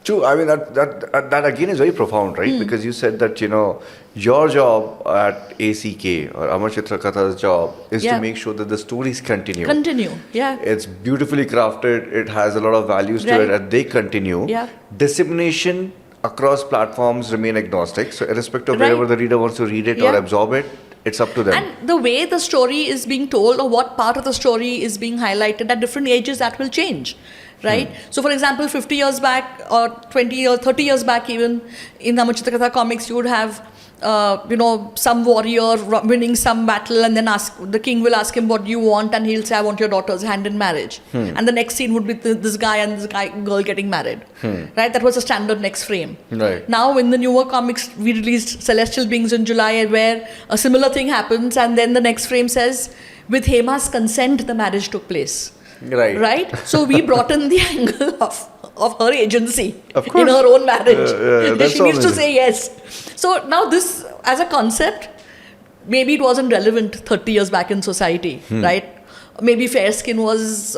True. I mean, that again is very profound, right? Because you said that, your job at ACK or Amar Chitra Katha's job is Yeah. to make sure that the stories continue. Continue, yeah. It's beautifully crafted. It has a lot of values to Right. it, and they continue. Yeah. Dissemination across platforms remain agnostic. So, irrespective of Right. wherever the reader wants to read it or Yeah. absorb it, it's up to them. And the way the story is being told or what part of the story is being highlighted at different ages, that will change, right? So for example, 50 years back or 20 or 30 years back even, in the Amar Chitra Katha comics, you would have some warrior winning some battle, and then the king will ask him, what do you want? And he'll say, I want your daughter's hand in marriage. And the next scene would be this guy and this girl getting married. Right? That was a standard next frame. Right. Now in the newer comics, we released Celestial Beings in July, where a similar thing happens, and then the next frame says, with Hema's consent, the marriage took place. Right? So we brought in the angle of her agency in her own marriage. She needs to say yes. So now this, as a concept, maybe it wasn't relevant 30 years back in society, right? Maybe fair skin was,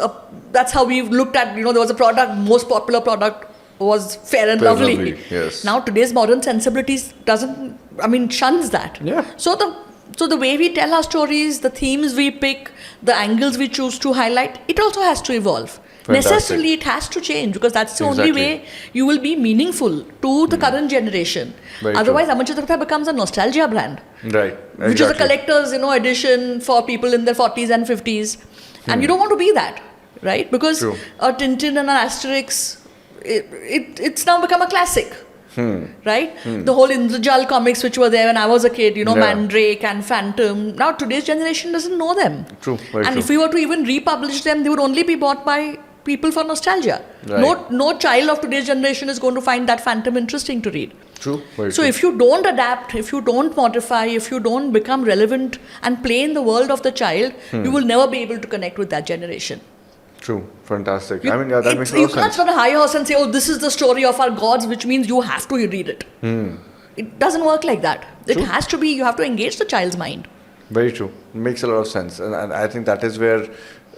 that's how we looked at, there was a product, most popular product was Fair and Lovely. Yes. Now today's modern sensibilities shuns that. Yeah. So the way we tell our stories, the themes we pick, the angles we choose to highlight, it also has to evolve. Fantastic. Necessarily it has to change, because that's the only way you will be meaningful to the current generation. Very Otherwise, Amar Chitra Katha becomes a nostalgia brand. Right. Exactly. Which is a collector's edition for people in their 40s and 50s. And you don't want to be that, right? Because a Tintin and an Asterix, it's now become a classic. Right? The whole Indrajal comics which were there when I was a kid, Mandrake and Phantom. Now today's generation doesn't know them. True. Very and true. if we were to even republish them, they would only be bought by people for nostalgia. Right. No child of today's generation is going to find that Phantom interesting to read. True. Very So true. if you don't adapt, if you don't modify, if you don't become relevant and play in the world of the child, you will never be able to connect with that generation. True. Fantastic. That makes a lot You of can't sense. sort of hire us and say, oh, this is the story of our gods, which means you have to read it. It doesn't work like that. It has to be, you have to engage the child's mind. Very true. Makes a lot of sense. And I think that is where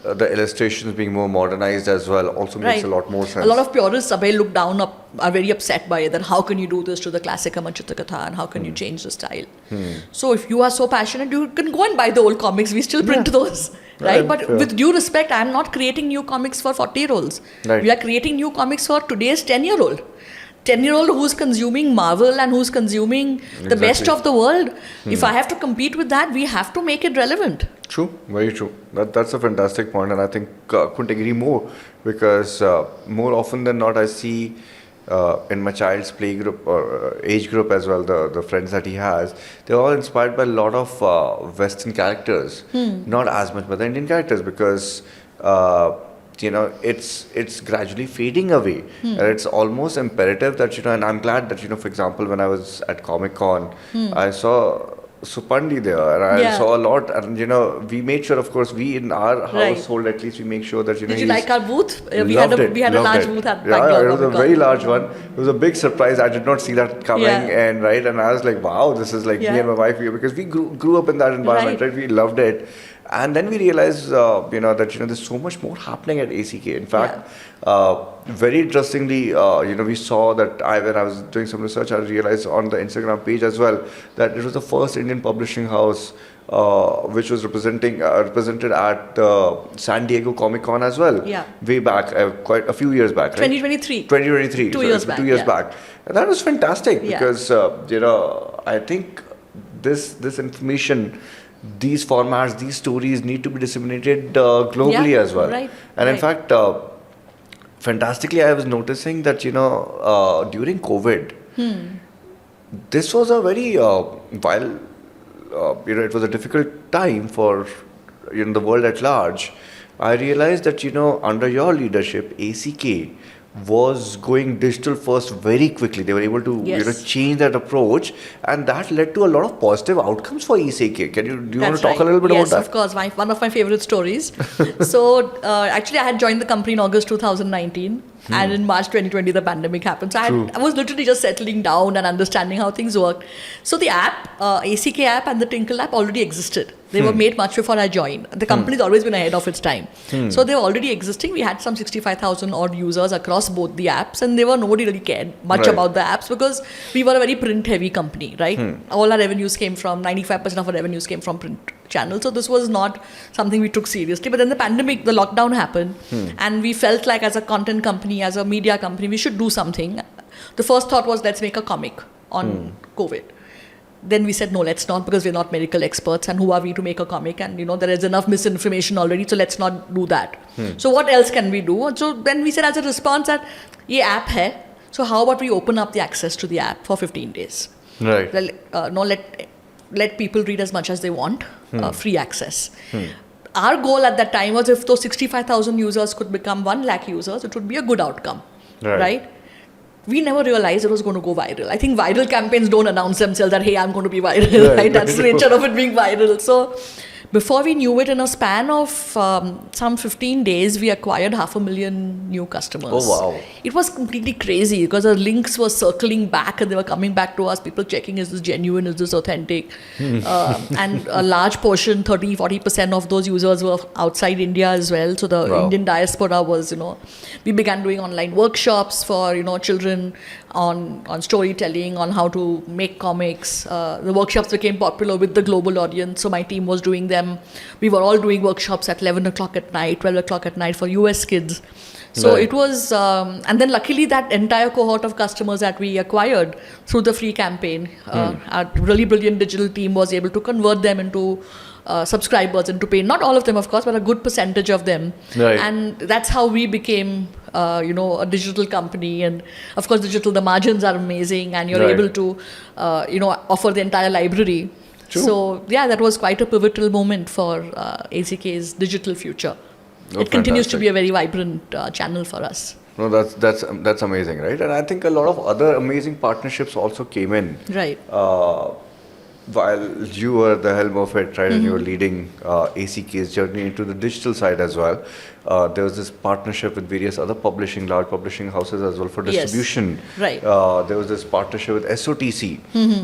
the illustrations being more modernized as well also makes a lot more sense. A lot of purists are very upset by it, that how can you do this to the classic Amar Chitra Katha, and how can you change the style? So if you are so passionate, you can go and buy the old comics. We still print those. Right? But with due respect, I am not creating new comics for 40-year-olds. Right. We are creating new comics for today's 10-year-old. 10-year-old who's consuming Marvel and who's consuming the best of the world. If I have to compete with that, we have to make it relevant. True, very true. That's a fantastic point, and I think couldn't agree more, because more often than not, I see in my child's play group or age group as well, the friends that he has, they're all inspired by a lot of Western characters, not as much by the Indian characters, because it's gradually fading away. And it's almost imperative that, and I'm glad that, for example, when I was at Comic Con, I saw Supandi there, and I saw a lot, and we made sure, of course, we in our household at least, we make sure that Did you like our booth? We had a large booth at Bangalore. It was a very large one. It was a big surprise. I did not see that coming, and I was like, wow, this is like me and my wife here, because we grew up in that environment, right? We loved it. And then we realized, that there's so much more happening at ACK. In fact, very interestingly, we saw that when I was doing some research, I realized on the Instagram page as well that it was the first Indian publishing house which was represented at San Diego Comic Con as well. Yeah. Way back, quite a few years back, right? 2023. 2023. 2 years back. 2 years back. And that was fantastic, Yeah. because, I think this information, these formats, these stories need to be disseminated globally as well. Right. And in fact, fantastically, I was noticing that, during COVID, this was a very, it was a difficult time for, the world at large. I realized that, under your leadership, ACK was going digital first very quickly. They were able to change that approach, and that led to a lot of positive outcomes for ACK. Do you want to talk a little bit about that? Yes, of course. One of my favorite stories. So actually, I had joined the company in August 2019. And in March 2020, the pandemic happened. So I was literally just settling down and understanding how things worked. So the app, ACK app and the Tinkle app already existed. They were made much before I joined. The company's always been ahead of its time. So they were already existing. We had some 65,000 odd users across both the apps, and nobody really cared much about the apps, because we were a very print-heavy company, right? All our revenues came from, 95% of our revenues came from print channels. So this was not something we took seriously. But then the pandemic, the lockdown happened, and we felt like as a content company, as a media company, we should do something. The first thought was, let's make a comic on COVID. Then we said, no, let's not, because we're not medical experts, and who are we to make a comic? And there is enough misinformation already, so let's not do that. So what else can we do? So then we said as a response that, ye app hai, so how about we open up the access to the app for 15 days? Right. Let people read as much as they want, free access. Our goal at that time was if those 65,000 users could become 1 lakh users, it would be a good outcome, right? We never realized it was going to go viral. I think viral campaigns don't announce themselves that, hey, I'm going to be viral, right? That's the nature of it being viral. So before we knew it, in a span of some 15 days, we acquired 500,000 new customers. Oh, wow. It was completely crazy because our links were circling back and they were coming back to us, people checking, is this genuine, is this authentic? And a large portion, 30-40% of those users were outside India as well. So the Indian diaspora was, we began doing online workshops for, children on storytelling, on how to make comics. The workshops became popular with the global audience. So my team was doing them. We were all doing workshops at 11 o'clock at night, 12 o'clock at night for US kids. So it was, and then luckily that entire cohort of customers that we acquired through the free campaign, our really brilliant digital team was able to convert them into subscribers, into pay. Not all of them, of course, but a good percentage of them. And that's how we became, a digital company. And of course, the margins are amazing, and you're able to, offer the entire library. True. So yeah, that was quite a pivotal moment for ACK's digital future. It continues to be a very vibrant channel for us. No, that's amazing, right? And I think a lot of other amazing partnerships also came in. Right. While you were the helm of it, right, and you were leading ACK's journey into the digital side as well. There was this partnership with various other large publishing houses as well for distribution. Yes. Right. There was this partnership with SOTC,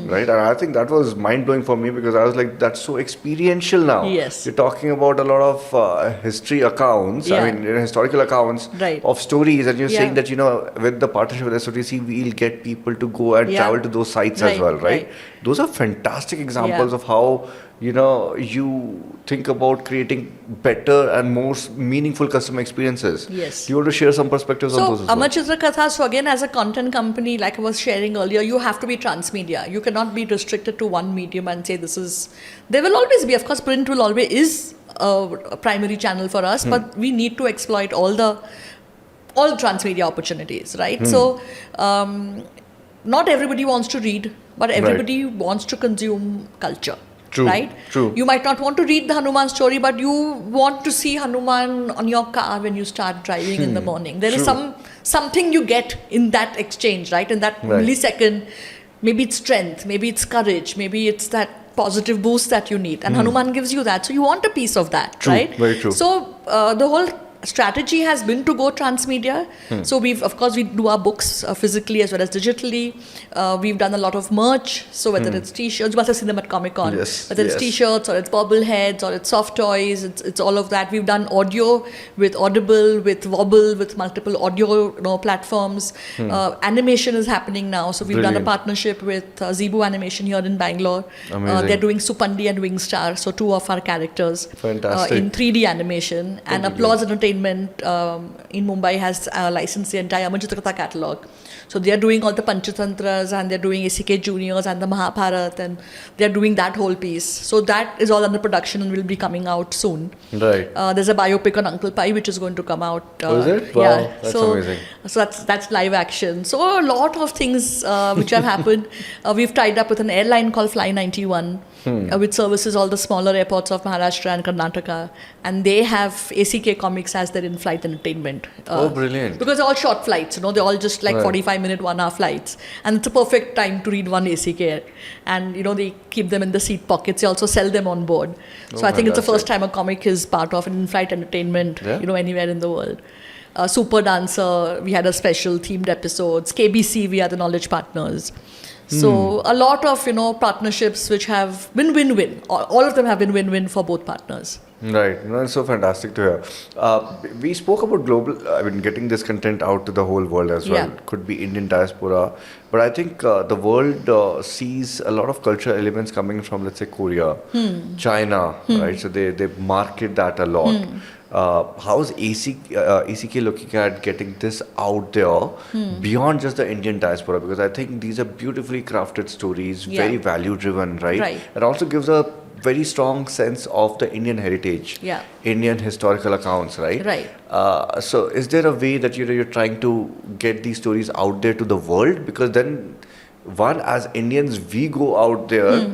right? And I think that was mind-blowing for me because I was like, that's so experiential now. Yes. You're talking about a lot of history accounts, historical accounts of stories, and you're saying that, with the partnership with SOTC, we'll get people to go and travel to those sites as well, right? Those are fantastic examples of how, you think about creating better and more meaningful customer experiences. Yes. Do you want to share some perspectives on those as well? Amar Chitra Katha, so again, as a content company, like I was sharing earlier, you have to be transmedia. You cannot be restricted to one medium and say this is... There will always be, of course, print will always is a primary channel for us, but we need to exploit all transmedia opportunities, right? So, not everybody wants to read, but everybody wants to consume culture. True. Right? True. You might not want to read the Hanuman story, but you want to see Hanuman on your car when you start driving in the morning. There is something you get in that exchange, right? In that millisecond, maybe it's strength, maybe it's courage, maybe it's that positive boost that you need. And Hanuman gives you that. So you want a piece of that, right? Very true. So the whole strategy has been to go transmedia. So we do our books physically as well as digitally. We've done a lot of merch. So whether it's t-shirts, you must have seen them at Comic-Con. Whether it's t-shirts or it's bobbleheads or it's soft toys, it's all of that. We've done audio with Audible, with Wobble, with multiple audio platforms. Animation is happening now. So we've done a partnership with Zebu Animation here in Bangalore. They're doing Supandi and Wingstar, so 2 of our characters in 3D animation. And Applause Entertainment in Mumbai has licensed the entire Amar Chitra Katha catalog. So they are doing all the Panchantras and they're doing ACK Juniors and the Mahabharata, and they're doing that whole piece. So that is all under production and will be coming out soon. Right. There's a biopic on Uncle Pai which is going to come out. Is it? Wow, that's amazing. So that's live action. So a lot of things which have happened. We've tied up with an airline called Fly 91. Which services all the smaller airports of Maharashtra and Karnataka, and they have ACK Comics as their in-flight entertainment. Brilliant! Because they're all short flights, they're all just like 45-minute, 1-hour flights, and it's a perfect time to read one ACK. And they keep them in the seat pockets. They also sell them on board. So I think it's the first time a comic is part of an in-flight entertainment, anywhere in the world. Super Dancer, we had a special themed episodes. KBC, we are the knowledge partners. So a lot of partnerships which have been win-win. All of them have been win-win for both partners. Right, it's so fantastic to hear. We spoke about getting this content out to the whole world as well. Could be Indian diaspora, but I think the world sees a lot of cultural elements coming from, let's say, Korea, China, right? So they market that a lot. How is ACK looking at getting this out there beyond just the Indian diaspora? Because I think these are beautifully crafted stories, very value driven, right? It also gives a very strong sense of the Indian heritage, Indian historical accounts, right? So is there a way that you're trying to get these stories out there to the world? Because then one, as Indians, we go out there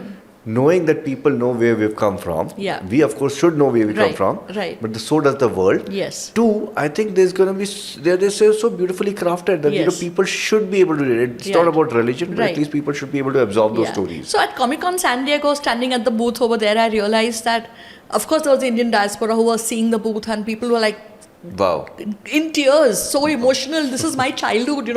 knowing that people know where we've come from. Yeah. We, of course, should know where we come Right, from. right. But so does the world. Yes. Two, I think there's going to be, they're so beautifully crafted that Yes. people should be able to read it. It's Yeah. not about religion, but Right. at least people should be able to absorb those Yeah. stories. So at Comic-Con San Diego, standing at the booth over there, I realized that, of course, there was the Indian diaspora who was seeing the booth, and people were like, Wow. in tears, so emotional. This is my childhood,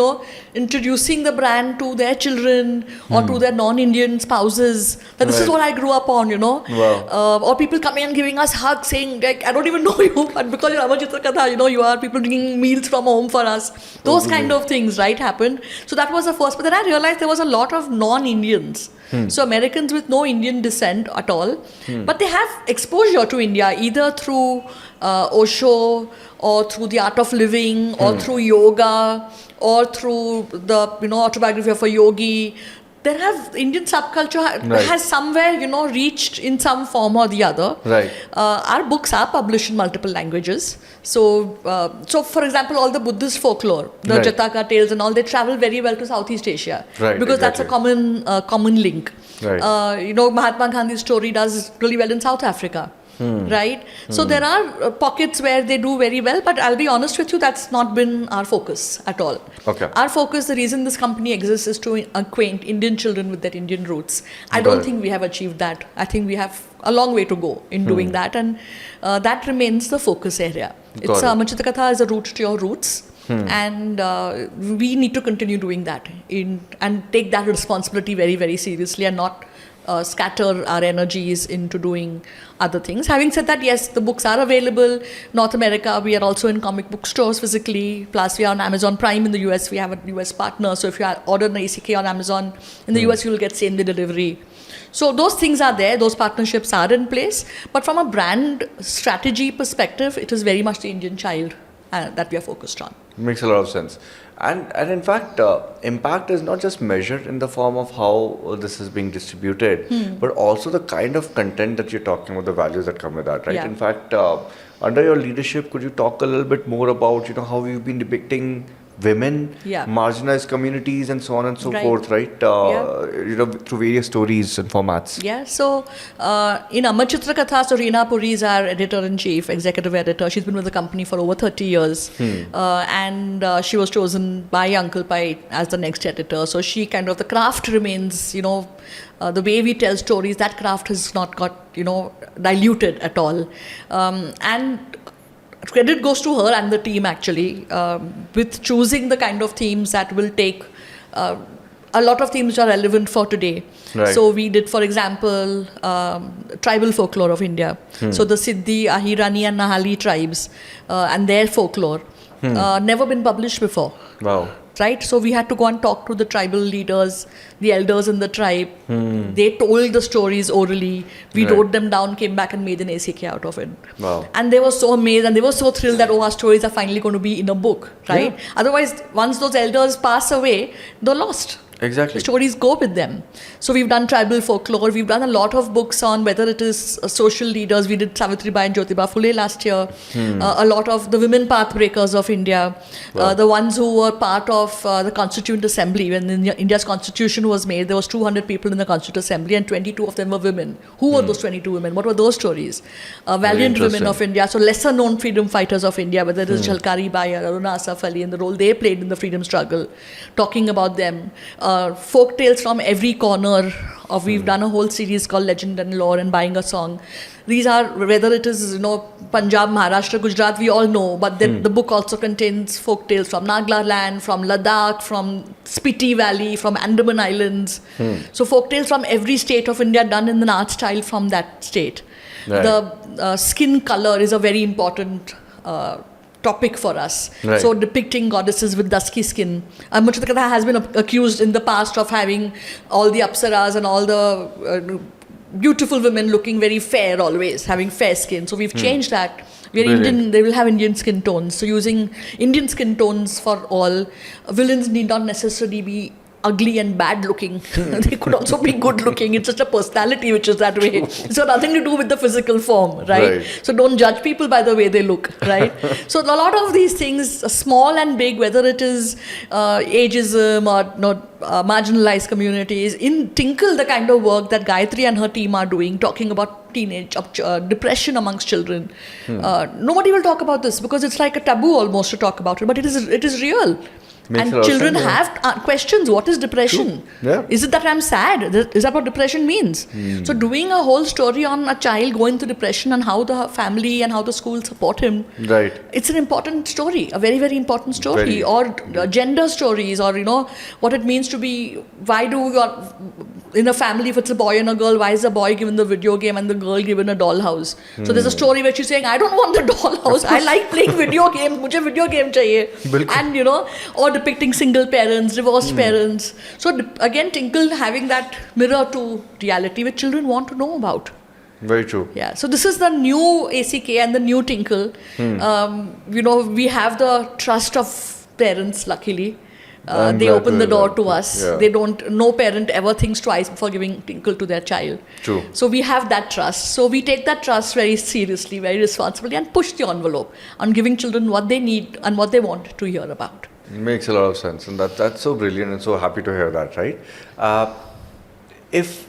introducing the brand to their children or to their non-Indian spouses. That this is Right. what I grew up on, Wow. or people coming and giving us hugs, saying, like, I don't even know you, but because you're Amar Chitra Katha, you are people bringing meals from home for us. Those kind of things, right, happened. So that was the first. But then I realized there was a lot of non-Indians. So Americans with no Indian descent at all, but they have exposure to India either through Osho or through the art of living or through yoga or through the autobiography of a yogi. There have Indian subculture has somewhere reached in some form or the other. Right. Our books are published in multiple languages. So for example, all the Buddhist folklore, the Right. Jataka tales and all, they travel very well to Southeast Asia. Right, Because that's a common link. Right. Mahatma Gandhi's story does really well in South Africa. Right? So there are pockets where they do very well, but I'll be honest with you, that's not been our focus at all. Okay. Our focus, the reason this company exists, is to acquaint Indian children with their Indian roots. I Got don't it. think we have achieved that. I think we have a long way to go in doing that, and that remains the focus area. Got it. Amar Chitra Katha is a route to your roots. And we need to continue doing that and take that responsibility very, very seriously and not scatter our energies into doing other things. Having said that, yes, the books are available. North America, we are also in comic book stores physically. Plus, we are on Amazon Prime in the US. We have a US partner. So if you order an ACK on Amazon, in the US, you will get same-day delivery. So those things are there. Those partnerships are in place. But from a brand strategy perspective, it is very much the Indian child that we are focused on. Makes a lot of sense. And in fact, impact is not just measured in the form of how this is being distributed, but also the kind of content that you're talking about, the values that come with that, right? Yeah. In fact, under your leadership, could you talk a little bit more about, how you've been depicting women, marginalized communities, and so on and so forth, right? Through various stories and formats. Yeah, so in Amar Chitra Katha, so Reena Puri is our editor-in-chief, executive editor. She's been with the company for over 30 years. And she was chosen by Uncle Pai as the next editor. So she the craft remains, the way we tell stories, that craft has not got, diluted at all. And credit goes to her and the team actually, with choosing the kind of themes that will take a lot of themes which are relevant for today. Right. So we did, for example, tribal folklore of India. So the Siddhi, Ahirani and Nahali tribes and their folklore, never been published before. Wow. Right? So we had to go and talk to the tribal leaders, the elders in the tribe. They told the stories orally. We wrote them down, came back and made an ACK out of it. Wow. And they were so amazed and they were so thrilled that, our stories are finally going to be in a book, right? Yeah. Otherwise, once those elders pass away, they're lost. Exactly. The stories go with them. So we've done tribal folklore. We've done a lot of books on whether it is social leaders. We did Savitribai and Jyotiba Phule last year. A lot of the women pathbreakers of India. Wow. The ones who were part of the Constituent Assembly. When India's constitution was made, there was 200 people in the Constituent Assembly and 22 of them were women. Who were those 22 women? What were those stories? Valiant women of India. So lesser known freedom fighters of India, whether it is Jhalkari Bai or Aruna Asaf Ali and the role they played in the freedom struggle. Talking about them. Folk tales from every corner of, we've done a whole series called Legend and Lore and Buying a Song. These are, whether it is, Punjab, Maharashtra, Gujarat, we all know, but then the book also contains folk tales from Nagla land, from Ladakh, from Spiti Valley, from Andaman Islands. So folk tales from every state of India done in an art style from that state. Right. The skin color is a very important topic for us. Right. So depicting goddesses with dusky skin. Amar Chitra Katha has been accused in the past of having all the apsaras and all the beautiful women looking very fair always, having fair skin. So we've changed that. We're Indian, they will have Indian skin tones. So using Indian skin tones for all, villains need not necessarily be ugly and bad looking. They could also be good looking. It's just a personality which is that way. It's got nothing to do with the physical form, right? So don't judge people by the way they look, right? So a lot of these things, small and big, whether it is ageism or marginalized communities, in Tinkle, the kind of work that Gayatri and her team are doing, talking about teenage depression amongst children. Nobody will talk about this because it's like a taboo almost to talk about it, but it is real. Makes and children have questions. What is depression? Is it that I'm sad? Is that what depression means? So doing a whole story on a child going through depression and how the family and how the school support him. Right. It's an important story, a very, very important story. Or gender stories, or what it means to be, why do you are in a family, if it's a boy and a girl, why is the boy given the video game and the girl given a dollhouse? So there's a story where she's saying, I don't want the dollhouse. I like playing video games. Mujhe video game chahiye. And or depicting single parents, divorced parents. So again, Tinkle having that mirror to reality which children want to know about. Very true. Yeah. So this is the new ACK and the new Tinkle. We have the trust of parents, luckily. They open the door to us. They no parent ever thinks twice before giving Tinkle to their child. True. So we have that trust. So we take that trust very seriously, very responsibly, and push the envelope on giving children what they need and what they want to hear about. Makes a lot of sense, and that's so brilliant, and so happy to hear that, right? If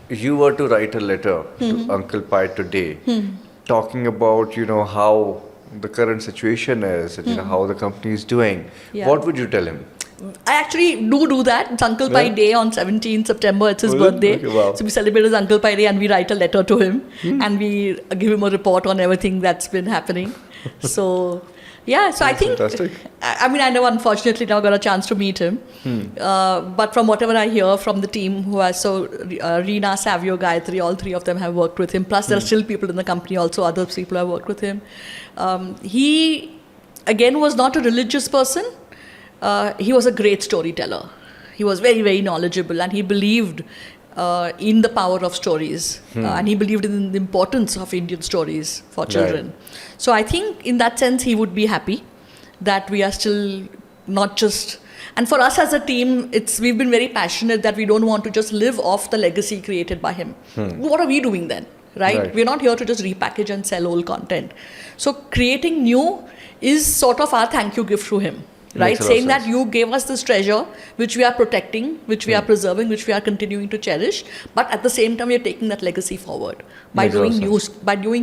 you were to write a letter to Uncle Pai today, talking about how the current situation is, and how the company is doing, what would you tell him? I actually do that. It's Uncle Pai Day on 17th September. It's his birthday. Okay, wow. So we celebrate his Uncle Pai Day and we write a letter to him and we give him a report on everything that's been happening. So so I think, fantastic. I never, unfortunately, never got a chance to meet him. But from whatever I hear from the team who has, Reena, Savio, Gayatri, all three of them have worked with him. Plus there are still people in the company also, other people have worked with him. He, again, was not a religious person. He was a great storyteller. He was very, very knowledgeable, and he believed in the power of stories, and he believed in the importance of Indian stories for children. Right. So I think in that sense he would be happy that we are still not just, and for us as a team, we've been very passionate that we don't want to just live off the legacy created by him. What are we doing then? Right? We're not here to just repackage and sell old content. So creating new is sort of our thank you gift to him. Right, saying that you gave us this treasure which we are protecting, which we are preserving, which we are continuing to cherish, but at the same time we are taking that legacy forward by doing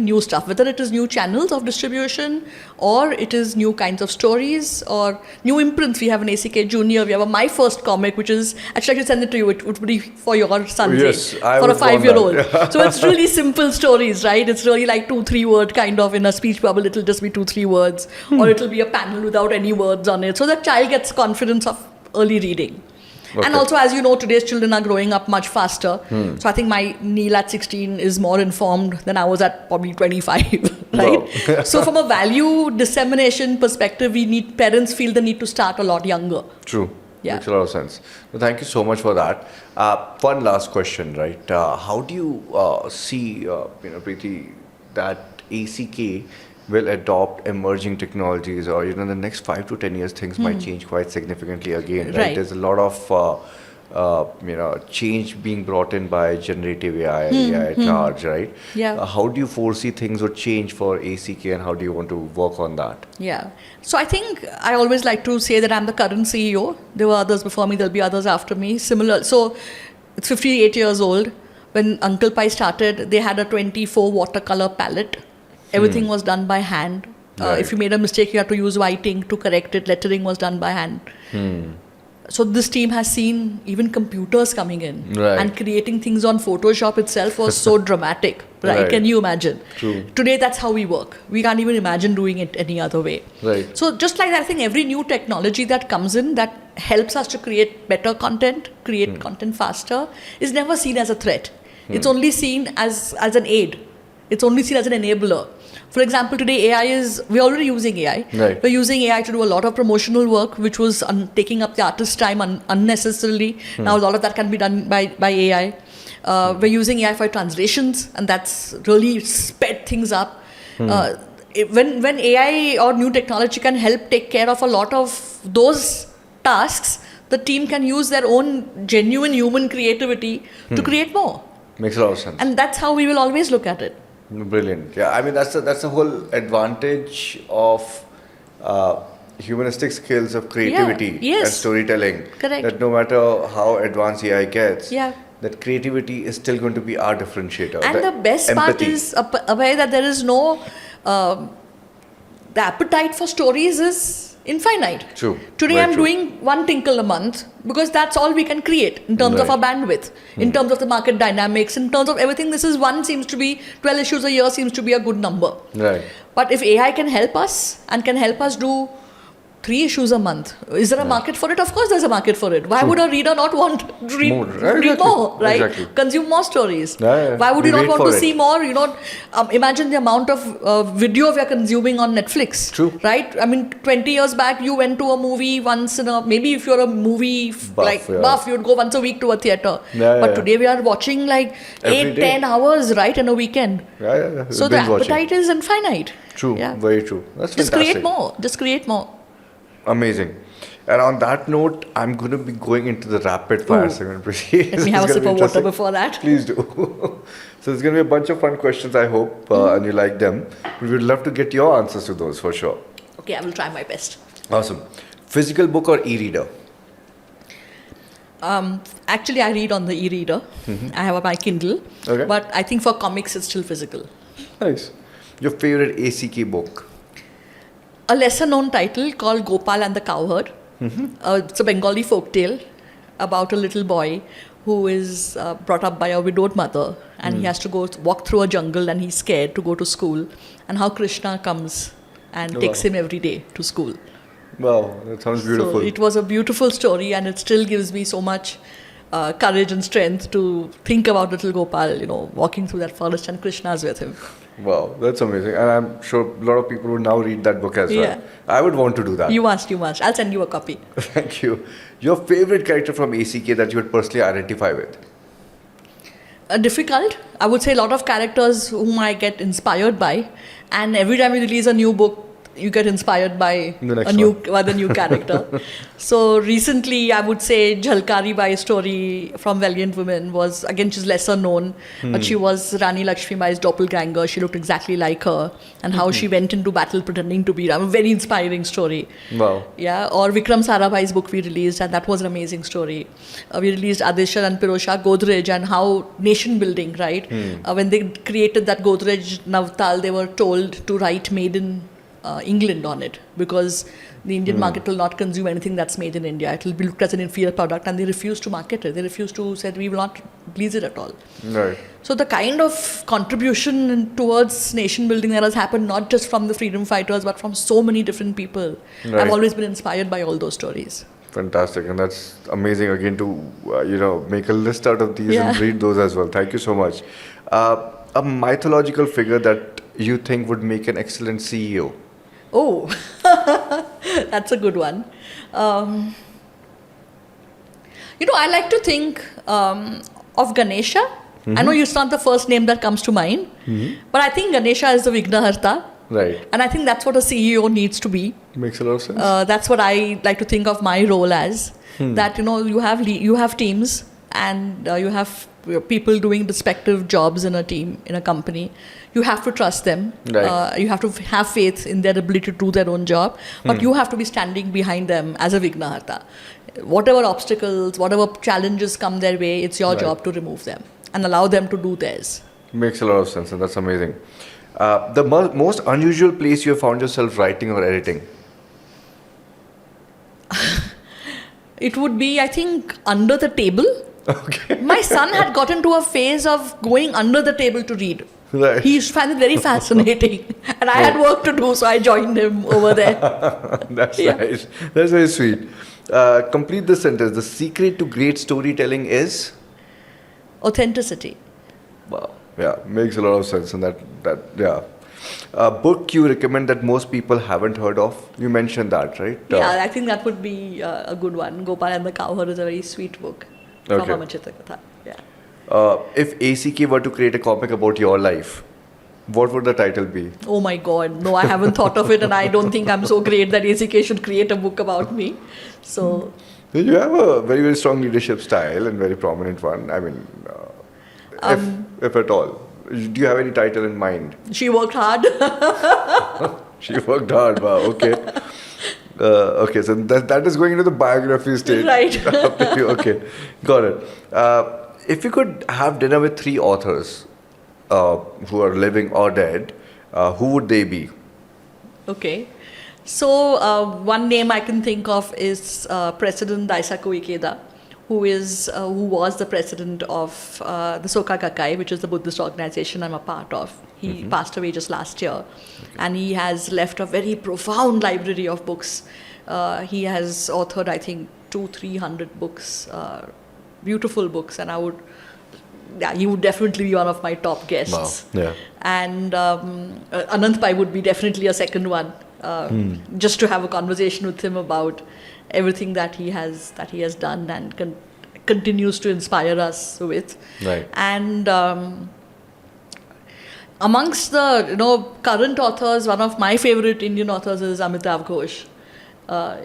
new stuff, whether it is new channels of distribution or it is new kinds of stories or new imprints. We have an ACK Junior, we have a My First comic, which is, actually I should send it to you, it would be for your son's age, for a 5-year-old. So it's really simple stories, right? It's really like 2-3 word kind of, in a speech bubble it'll just be 2-3 words, or it'll be a panel without any words on it. So the child gets confidence of early reading. And also, as you know, today's children are growing up much faster. So I think my Neil at 16 is more informed than I was at probably 25, right? So from a value dissemination perspective, parents feel the need to start a lot younger. True. Makes a lot of sense. So thank you so much for that. One last question, right? How do you see, Preeti, that ACK will adopt emerging technologies, or the next 5 to 10 years things might change quite significantly again, right? There's a lot of change being brought in by generative AI, AI at large, right? How do you foresee things would change for ACK, and how do you want to work on that? So I think I always like to say that I'm the current CEO. There were others before me, there'll be others after me. Similar. So it's 58 years old. When Uncle Pai started, they had a 24 watercolor palette. Everything was done by hand. If you made a mistake, you had to use white ink to correct it. Lettering was done by hand. So this team has seen even computers coming in and creating things on Photoshop itself was so dramatic, right? Can you imagine? True. Today, that's how we work. We can't even imagine doing it any other way. So just like that, I think every new technology that comes in that helps us to create better content, create content faster, is never seen as a threat. It's only seen as an aid. It's only seen as an enabler. For example, today we're already using AI. We're using AI to do a lot of promotional work, which was taking up the artist's time unnecessarily. Now a lot of that can be done by AI. We're using AI for translations, and that's really sped things up. When AI or new technology can help take care of a lot of those tasks, the team can use their own genuine human creativity to create more. Makes a lot of sense. And that's how we will always look at it. Brilliant. Yeah, I mean that's the whole advantage of humanistic skills of creativity and storytelling. Correct. That no matter how advanced AI gets, Yeah. that creativity is still going to be our differentiator. And the best part is aware that there is no the appetite for stories is infinite. True. Today Very I'm true. doing one Tinkle a month because that's all we can create in terms of our bandwidth, in terms of the market dynamics, in terms of everything. 12 issues a year seems to be a good number. Right. But if AI can help us and can help us do 3 issues a month, is there a market for it? Of course there's a market for it. Why would a reader not want to read more, right? Exactly. Consume more stories. Yeah. Why would We you not wait want for to it. see more? Imagine the amount of video we are consuming on Netflix. True. Right? I mean, 20 years back, you went to a movie once maybe if you're a movie buff, you'd go once a week to a theatre. But today we are watching like Every 8-10 hours, right, in a weekend. Yeah. So the Binge watching. appetite is infinite. True. Yeah. Very true. That's Just fantastic. create more. Amazing. And on that note, I'm going to be going into the rapid fire segment. Let me have a sip of water before that. Please do. So there's going to be a bunch of fun questions, I hope, and you like them. We would love to get your answers to those for sure. Okay, I will try my best. Awesome. Physical book or e-reader? Actually, I read on the e-reader. I have my Kindle. Okay. But I think for comics, it's still physical. Nice. Your favorite ACK book? A lesser-known title called Gopal and the Cowherd. It's a Bengali folktale about a little boy who is brought up by a widowed mother, and he has to walk through a jungle, and he's scared to go to school, and how Krishna comes and takes him every day to school. Wow, that sounds beautiful. So it was a beautiful story, and it still gives me so much courage and strength to think about little Gopal, walking through that forest, and Krishna's with him. Wow, that's amazing. And I'm sure a lot of people would now read that book as well. Yeah. I would want to do that. You must. I'll send you a copy. Thank you. Your favorite character from ACK that you would personally identify with? Difficult. I would say a lot of characters whom I get inspired by, and every time you release a new book, you get inspired by the new character. So recently, I would say Jhalkari Bai story from Valiant Women was, again, she's lesser known, but she was Rani Lakshmi Bai's doppelganger. She looked exactly like her, and how she went into battle pretending to be a very inspiring story. Wow. Yeah, or Vikram Sarabhai's book we released, and that was an amazing story. We released Adishar and Pirosha Godrej, and how nation building, right? When they created that Godrej Navtal, they were told to write made in England on it, because the Indian market will not consume anything that's made in India. It will be looked as an inferior product, and they refuse to market it. They refuse to say we will not release it at all. Right. So the kind of contribution towards nation building that has happened, not just from the freedom fighters, but from so many different people. Right. I've always been inspired by all those stories. Fantastic. And that's amazing again to, make a list out of these and read those as well. Thank you so much. A mythological figure that you think would make an excellent CEO? Oh, that's a good one. I like to think of Ganesha. I know it's not the first name that comes to mind, but I think Ganesha is the Vignaharta. Right. And I think that's what a CEO needs to be. Makes a lot of sense. That's what I like to think of my role as. That, you have teams, and you have people doing respective jobs in a team, in a company. You have to trust them. Right. You have to have faith in their ability to do their own job. But you have to be standing behind them as a Vignaharta. Whatever obstacles, whatever challenges come their way, it's your job to remove them and allow them to do theirs. Makes a lot of sense, and that's amazing. The most unusual place you have found yourself writing or editing? It would be, I think, under the table. Okay. My son had gotten to a phase of going under the table to read. Right. He found it very fascinating. And I had work to do, so I joined him over there. That's nice. That's very sweet. Complete the sentence. The secret to great storytelling is? Authenticity. Wow. Yeah, makes a lot of sense. And a book you recommend that most people haven't heard of? You mentioned that, right? Yeah, I think that would be a good one. Gopal and the Cowherd is a very sweet book from Amar Chitra Katha. Yeah. If ACK were to create a comic about your life, what would the title be? Oh my God, no, I haven't thought of it, and I don't think I'm so great that ACK should create a book about me. So You have a very, very strong leadership style and very prominent one. I mean, if at all. Do you have any title in mind? She worked hard. She worked hard. Wow. Okay. Okay. So that is going into the biography stage. Right. Okay. Got it. If you could have dinner with 3 authors who are living or dead, who would they be? Okay. So one name I can think of is President Daisaku Ikeda, who was the president of the Soka Gakkai, which is the Buddhist organization I'm a part of. He passed away just last year, and he has left a very profound library of books. He has authored, I think, 200-300 books, beautiful books, and he would definitely be one of my top guests. Wow. Yeah. And Anant Pai would be definitely a second one. Just to have a conversation with him about everything that he has done and continues to inspire us with. Right. And amongst the current authors, one of my favorite Indian authors is Amitav Ghosh.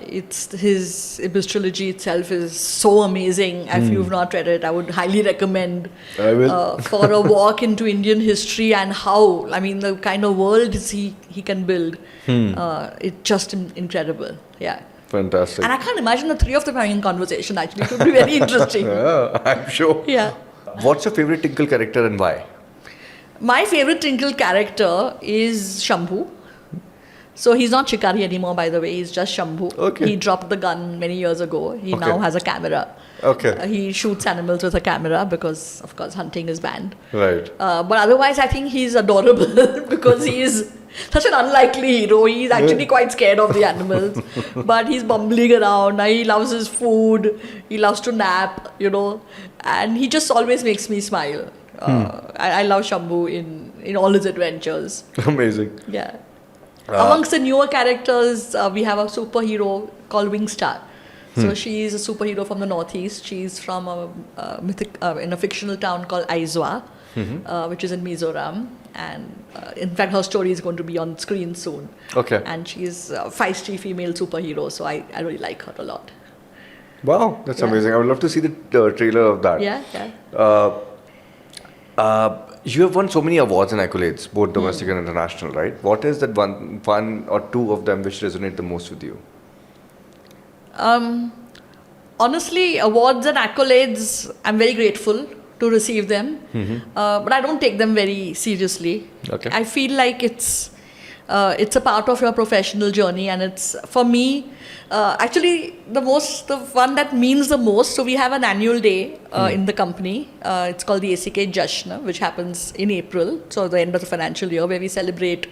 It's his Ibis trilogy itself is so amazing. If you've not read it, I would highly recommend. I will. For a walk into Indian history and how, I mean, the kind of world he can build. It's just incredible. Yeah. Fantastic. And I can't imagine the 3 of them having a conversation. Actually, it would be very interesting. Yeah, I'm sure. Yeah. What's your favorite Tinkle character and why? My favorite Tinkle character is Shambhu. So he's not Shikari anymore, by the way. He's just Shambhu. Okay. He dropped the gun many years ago. He now has a camera. Okay. He shoots animals with a camera because, of course, hunting is banned. Right. But otherwise, I think he's adorable because he's such an unlikely hero. He's actually quite scared of the animals. But he's bumbling around. He loves his food. He loves to nap, And he just always makes me smile. I love Shambhu in all his adventures. Amazing. Yeah. Amongst the newer characters, we have a superhero called Wingstar. So she's a superhero from the Northeast. She's from in a fictional town called Aizwa, which is in Mizoram. And in fact, her story is going to be on screen soon. Okay. And she's a feisty female superhero, so I really like her a lot. Wow, that's amazing. I would love to see the trailer of that. Yeah. You have won so many awards and accolades, both domestic and international, right? What is that one or two of them which resonate the most with you? Honestly, awards and accolades, I'm very grateful to receive them, but I don't take them very seriously. Okay. I feel like it's a part of your professional journey, and it's, for me, actually the one that means the most. So we have an annual day in the company. It's called the ACK Jashna, which happens in April, so the end of the financial year, where we celebrate,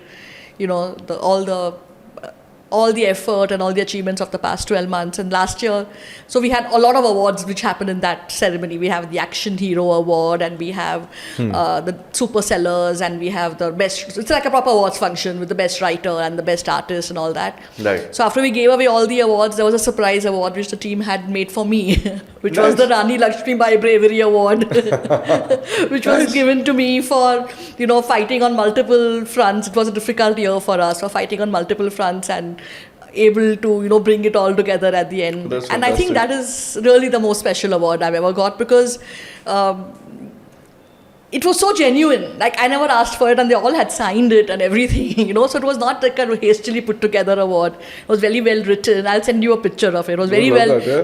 all the effort and all the achievements of the past 12 months. And last year, so we had a lot of awards which happened in that ceremony. We have the Action Hero Award, and we have the Super Sellers, and we have the best, it's like a proper awards function with the best writer and the best artist and all that. Right. So after we gave away all the awards, there was a surprise award which the team had made for me, which was the Rani Lakshmi Bai Bravery Award, which was given to me for, fighting on multiple fronts. It was a difficult year for us, for fighting on multiple fronts and able to bring it all together at the end. And I think that is really the most special award I've ever got, because it was so genuine. Like, I never asked for it, and they all had signed it and everything, So it was not like a hastily put together award. It was very well written. I'll send you a picture of it. It was very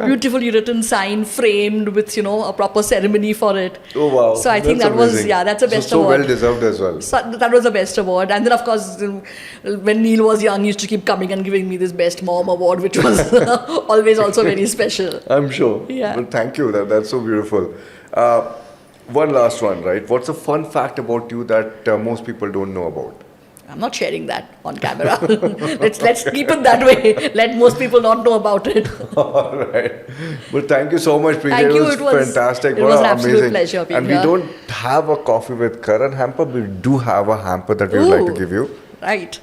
beautifully written, signed, framed with, a proper ceremony for it. Oh, wow. So I think that's the best so award. So well deserved as well. So that was the best award. And then, of course, when Neil was young, he used to keep coming and giving me this Best Mom Award, which was always also very special. I'm sure. Yeah. Well, thank you. That's so beautiful. One last one, right? What's a fun fact about you that most people don't know about? I'm not sharing that on camera. let's keep it that way. Let most people not know about it. All right. Well, thank you so much, Preeti. Thank you. It was fantastic. It was an absolute pleasure being and here. we don't have a coffee with Karan hamper. We do have a hamper that we would like to give you. Right.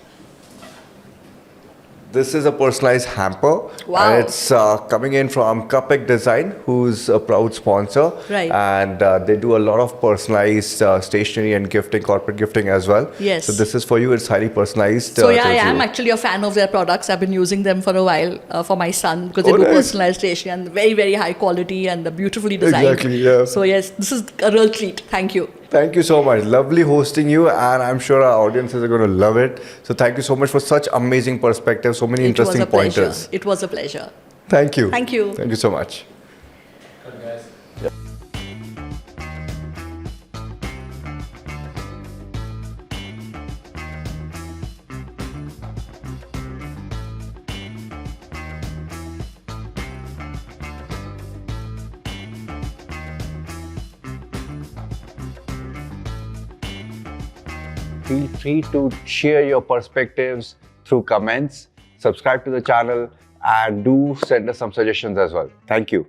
This is a personalized hamper. Wow. And it's coming in from Kapik Design, who's a proud sponsor. Right. And they do a lot of personalized stationery and gifting, corporate gifting as well. Yes. So this is for you. It's highly personalized. So yeah, I towards am you. actually a fan of their products. I've been using them for a while for my son because they do nice. personalized stationery and very, very high quality and beautifully designed. Exactly, yeah. So yes, this is a real treat. Thank you. Thank you so much. Lovely hosting you, and I'm sure our audiences are going to love it. So thank you so much for such amazing perspectives, so many interesting It was a pleasure. pointers. It was a pleasure. Thank you. Thank you. Thank you so much. Feel free to share your perspectives through comments, subscribe to the channel, and do send us some suggestions as well. Thank you.